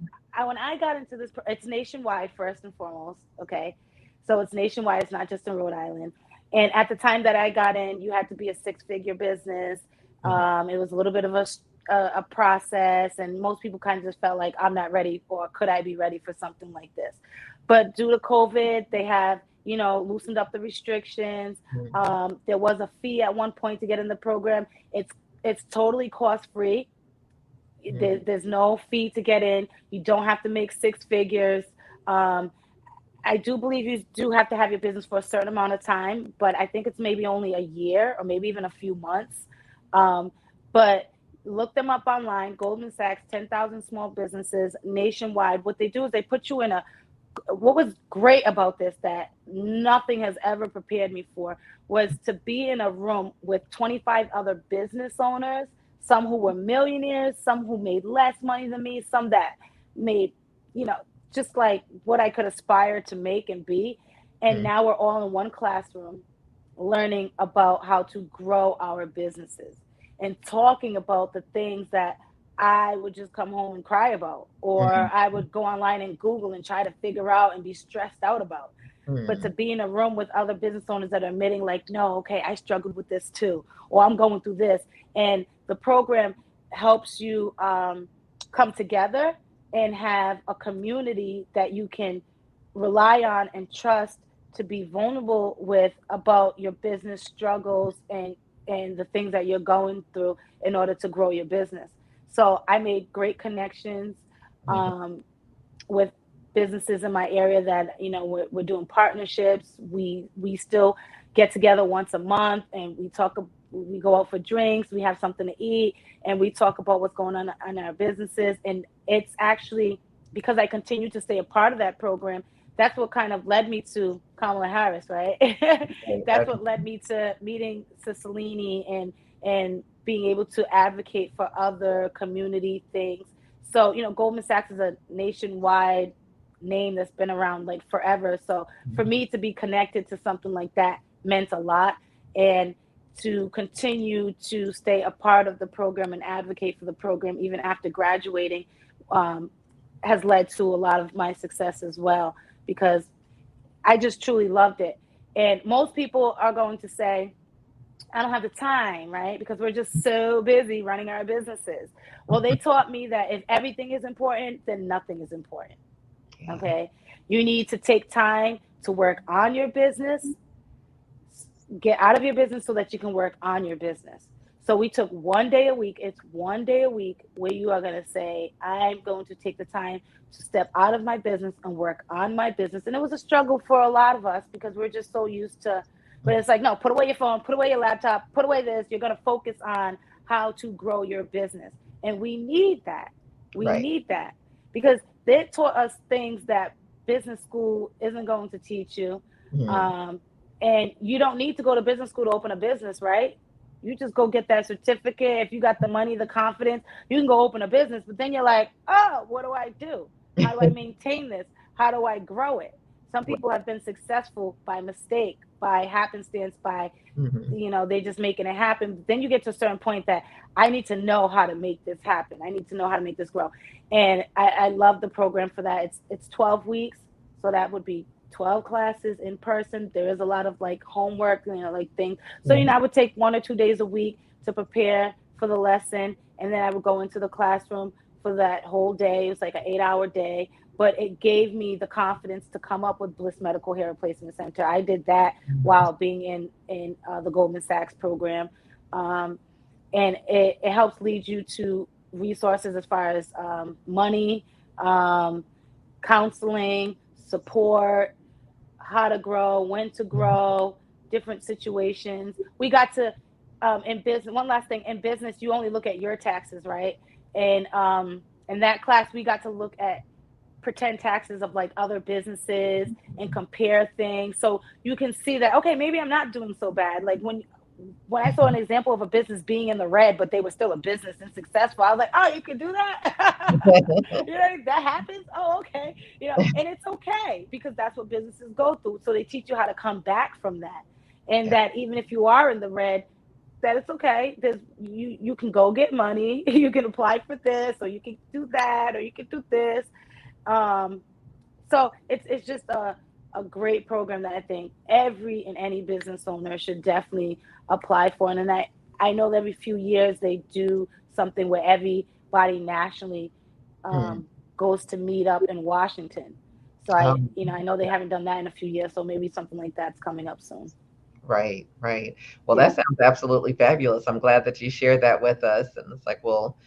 when I got into this, it's nationwide first and foremost. Okay. So it's nationwide. It's not just in Rhode Island. And at the time that I got in, you had to be a six-figure business. Mhm. It was a little bit of a process, and most people kind of just felt like I'm not ready, or could I be ready for something like this? But due to COVID, they have loosened up the restrictions. Mhm. There was a fee at one point to get in the program. It's totally cost free. Mhm. There's no fee to get in. You don't have to make six figures. Um, I do believe you do have to have your business for a certain amount of time, but I think it's maybe only a year or maybe even a few months. Um, but look them up online. Goldman Sachs, 10,000 small businesses nationwide. What they do is they put you in a what was great about this that nothing has ever prepared me for was to be in a room with 25 other business owners, some who were millionaires, some who made less money than me, some that made, you know, just like what I could aspire to make and be. And Mhm. now we're all in one classroom learning about how to grow our businesses and talking about the things that I would just come home and cry about, or Mhm. I would go online and Google and try to figure out and be stressed out about. But to Mhm. be in a room with other business owners that are admitting, like, no, okay, I struggled with this too, or I'm going through this. And the program helps you come together and have a community that you can rely on and trust to be vulnerable with about your business struggles and the things that you're going through in order to grow your business. So I made great connections Mhm. um, with businesses in my area that we're doing partnerships. We still get together once a month and we go out for drinks, we have something to eat, and we talk about what's going on in our businesses. And it's actually because I continue to stay a part of that program, that's what kind of led me to Kamala Harris, right? Okay. That's Okay. what led me to meeting Cicilline and being able to advocate for other community things. So, Goldman Sachs is a nationwide name that's been around like forever. So for Mhm. me to be connected to something like that meant a lot. And to continue to stay a part of the program and advocate for the program even after graduating um, has led to a lot of my success as well, because I just truly loved it. And most people are going to say, I don't have the time, right? Because we're just so busy running our businesses. Well, they taught me that if everything is important, then nothing is important. Yeah. Okay. You need to take time to work on your business, get out of your business so that you can work on your business. So we took one day a week. It's one day a week where you are going to say, I'm going to take the time to step out of my business and work on my business. And it was a struggle for a lot of us because we're just so used to, but it's like, no, put away your phone, put away your laptop, put away this. You're going to focus on how to grow your business. And we need that. We Right. need that because they taught us things that business school isn't going to teach you. Mhm. Um, and you don't need to go to business school to open a business, right? You just go get that certificate. If you got the money, the confidence, you can go open a business. But then you're like, oh, what do I do? How do I maintain this? How do I grow it? Some people have been successful by mistake, by happenstance, by Mhm. they just making it happen. But then you get to a certain point that I need to know how to make this happen. I need to know how to make this grow. And I love the program for that. It's 12 weeks. So that would be 12 classes in person. There is a lot of like homework, like things. So, Mhm. I would take 1 or 2 days a week to prepare for the lesson. And then I would go into the classroom for that whole day. It was like an 8-hour day, but it gave me the confidence to come up with Bliss Medical Hair Replacement Center. I did that while being in the Goldman Sachs program, um, and it helps lead you to resources as far as money, um, counseling, support, how to grow, when to grow, different situations. We got to in business. One last thing, in business, you only look at your taxes, right? And in that class, we got to look at pretend taxes of like other businesses and compare things, so you can see that okay, maybe I'm not doing so bad. Like when I saw an example of a business being in the red, but they were still a business and successful, I was like, oh, you can do that. You know, that happens. Oh, okay. You know, and it's okay because that's what businesses go through. So they teach you how to come back from that. And Yeah. that even if you are in the red, that it's okay. There's you can go get money, you can apply for this, or you can do that, or you can do this. Um, so it's just a great program that I think every and any business owner should definitely apply for. And then I know that every few years they do something where everybody nationally Mm. goes to meet up in Washington. So Um, I know they haven't done that in a few years, so maybe something like that's coming up soon. right, right. Well, that Yeah. sounds absolutely fabulous. I'm glad that you shared that with us. And it's like we'll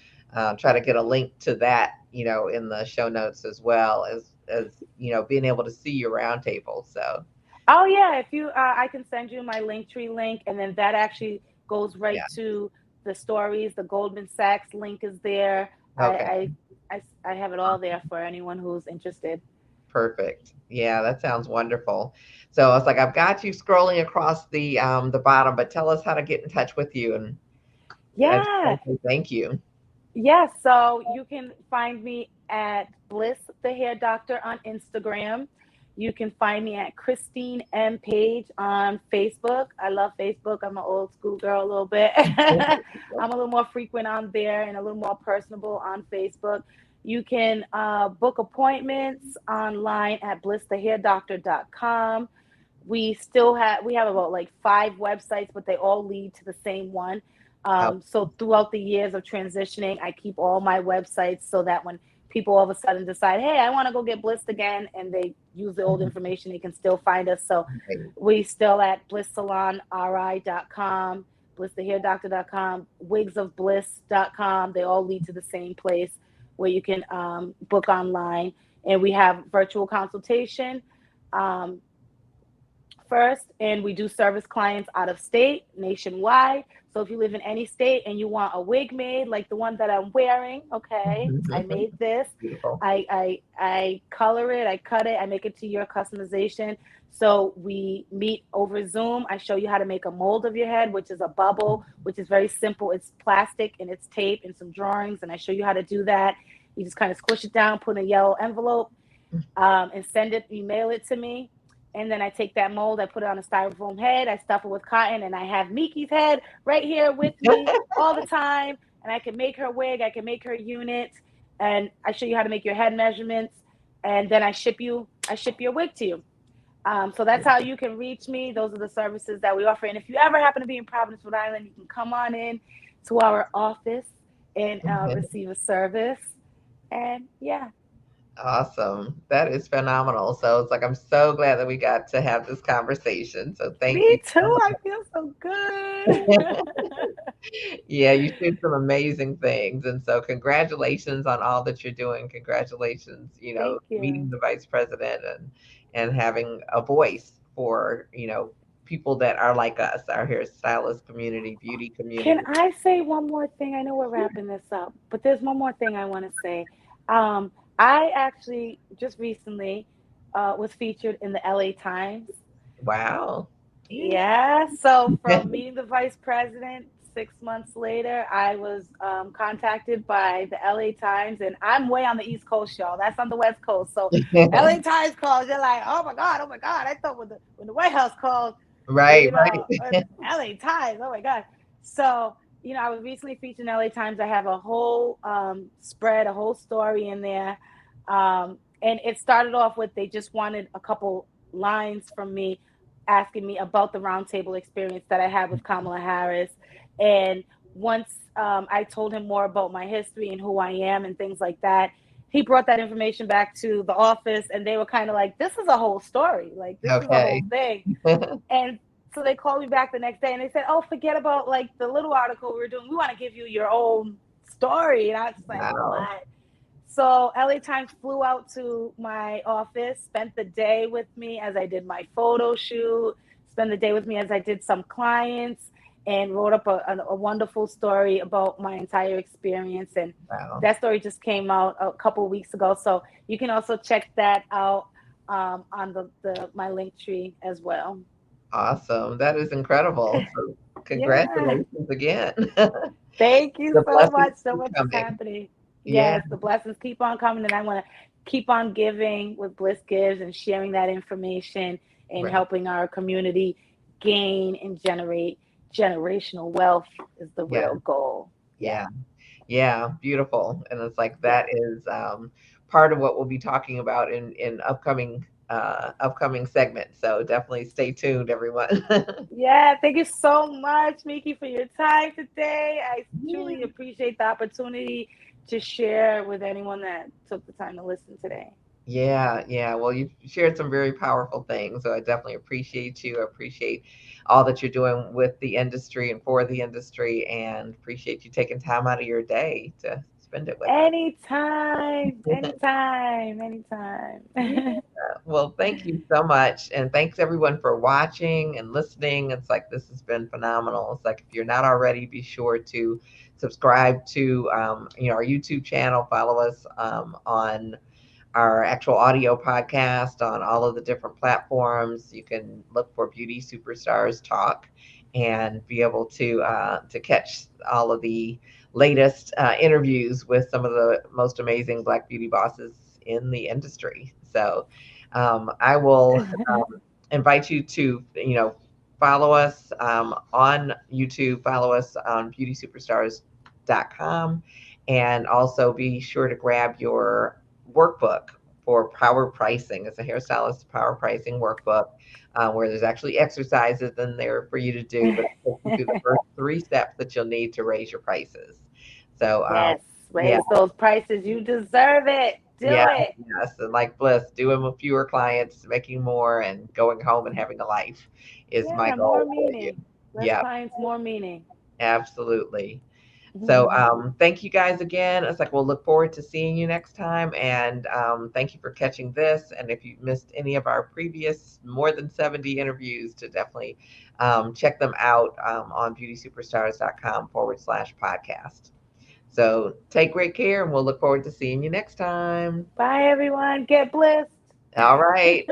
try to get a link to that, in the show notes as well as being able to see your roundtable. So Oh yeah, if you I can send you my Linktree link, and then that actually goes right yeah, to the stories. The Goldman Sachs link is there. okay, I have it all there for anyone who's interested. perfect. Yeah, that sounds wonderful. So it's like I've got you scrolling across the bottom, but tell us how to get in touch with you, and I just Yeah. want to say thank you. Yes, so you can find me at Bliss the Hair Doctor on Instagram. You can find me at Christine M. Page on Facebook. I love Facebook. I'm an old school girl a little bit. I'm a little more frequent on there and a little more personable on Facebook. You can book appointments online at blissthehairdoctor.com. We have about like 5 websites, but they all lead to the same one. Oh, So throughout the years of transitioning, I keep all my websites so that when people all of a sudden decide, hey, I want to go get blissed again, and they use the old mhm, information, they can still find us. So right. we still at blisssalonri.com, blissthehairdoctor.com, wigsofbliss.com. They all lead to the same place where you can book online. And we have virtual consultation. Um, first, and we do service clients out of state, nationwide. So if you live in any state and you want a wig made like the one that I'm wearing, okay, I made this. Beautiful. I color it, I cut it, I make it to your customization. So we meet over Zoom. I show you how to make a mold of your head, which is a bubble, which is very simple. It's plastic and it's tape and some drawings, and I show you how to do that. You just kind of squish it down, put in a yellow envelope, and send it, email it to me. And then I take that mold, I put it on a styrofoam head, I stuff it with cotton, and I have Miki's head right here with me all the time. And I can make her wig, I can make her unit, and I show you how to make your head measurements, and then I ship your wig to you. So that's how you can reach me. Those are the services that we offer. And if you ever happen to be in Providence, Rhode Island, you can come on in to our office and receive a service. And yeah, Awesome. That is phenomenal. So it's like I'm so glad that we got to have this conversation. So thank you me too. so I feel so good. much. Yeah, you did some amazing things. And so congratulations on all that you're doing. Congratulations, Thank meeting you. the vice president and having a voice for, people that are like us, our hairstylist community, beauty Can community. I say one more thing? I know we're wrapping this up, but there's one more thing I want to say. I actually just recently was featured in the LA Times. Wow. Yeah, so from meeting the vice president 6 months later, I was contacted by the LA Times, and I'm way on the East Coast, y'all. That's on the West Coast. So LA Times calls, you're like, oh my God. I thought when the White House called, Right, right. LA Times, oh my God. So, I was recently featured in LA Times. I have a whole spread, a whole story in there. And it started off with they just wanted a couple lines from me asking me about the roundtable experience that I had with Kamala Harris. And once I told him more about my history and who I am and things like that, he brought that information back to the office, and they were kind of like, this is a whole story. Like, this is a Okay. whole thing. And so they called me back the next day and they said, oh, forget about like the little article we were doing. We want to give you your own story. And I was like, Wow. what? So LA Times flew out to my office, spent the day with me as I did my photo shoot, spent the day with me as I did some clients, and wrote up a wonderful story about my entire experience. And Wow. that story just came out a couple of weeks ago. So you can also check that out on the my link tree as well. Awesome. That is incredible. So Yeah. congratulations again. Thank you The so blessings much. So keep much is coming. happening. Yeah, Yes, the blessings keep on coming, and I want to keep on giving with Bliss Gives and sharing that information and right. helping our community gain and generate generational wealth is the Yeah, real goal. Yeah. yeah. Yeah, beautiful. And it's like that Yes. is part of what we'll be talking about in upcoming segments. So definitely stay tuned, everyone. Yeah. Thank you so much, Miki, for your time today. I Yeah. truly appreciate the opportunity to share with anyone that took the time to listen today. Yeah, yeah. Well, you've shared some very powerful things. So I definitely appreciate you. I appreciate all that you're doing with the industry and for the industry, and appreciate you taking time out of your day to spend it with us. Anytime, anytime, anytime. Yeah. Well, thank you so much. And thanks everyone for watching and listening. It's like this has been phenomenal. It's like if you're not already, be sure to subscribe to our YouTube channel, follow us on our actual audio podcast on all of the different platforms. You can look for Beauty Superstars Talk and be able to catch all of the latest interviews with some of the most amazing Black beauty bosses in the industry. So I will invite you to follow us on YouTube, follow us on beautysuperstars.com, and also be sure to grab your workbook for power pricing. It's a hairstylist power pricing workbook where there's actually exercises in there for you to do, but it takes you through the first three steps that you'll need to raise your prices. So, Yes, yeah, raise those prices. You deserve it. Do yeah, it. yes. And like Bliss, doing with fewer clients, making more, and going home and having a life is my Yeah, more goal for you. meaning. Less Yeah, clients, more meaning. absolutely. So thank you guys again. It's like we'll look forward to seeing you next time. And thank you for catching this. And if you missed any of our previous more than 70 interviews, to definitely check them out on beautysuperstars.com/podcast. So take great care, and we'll look forward to seeing you next time. Bye, everyone. Get blissed. All right.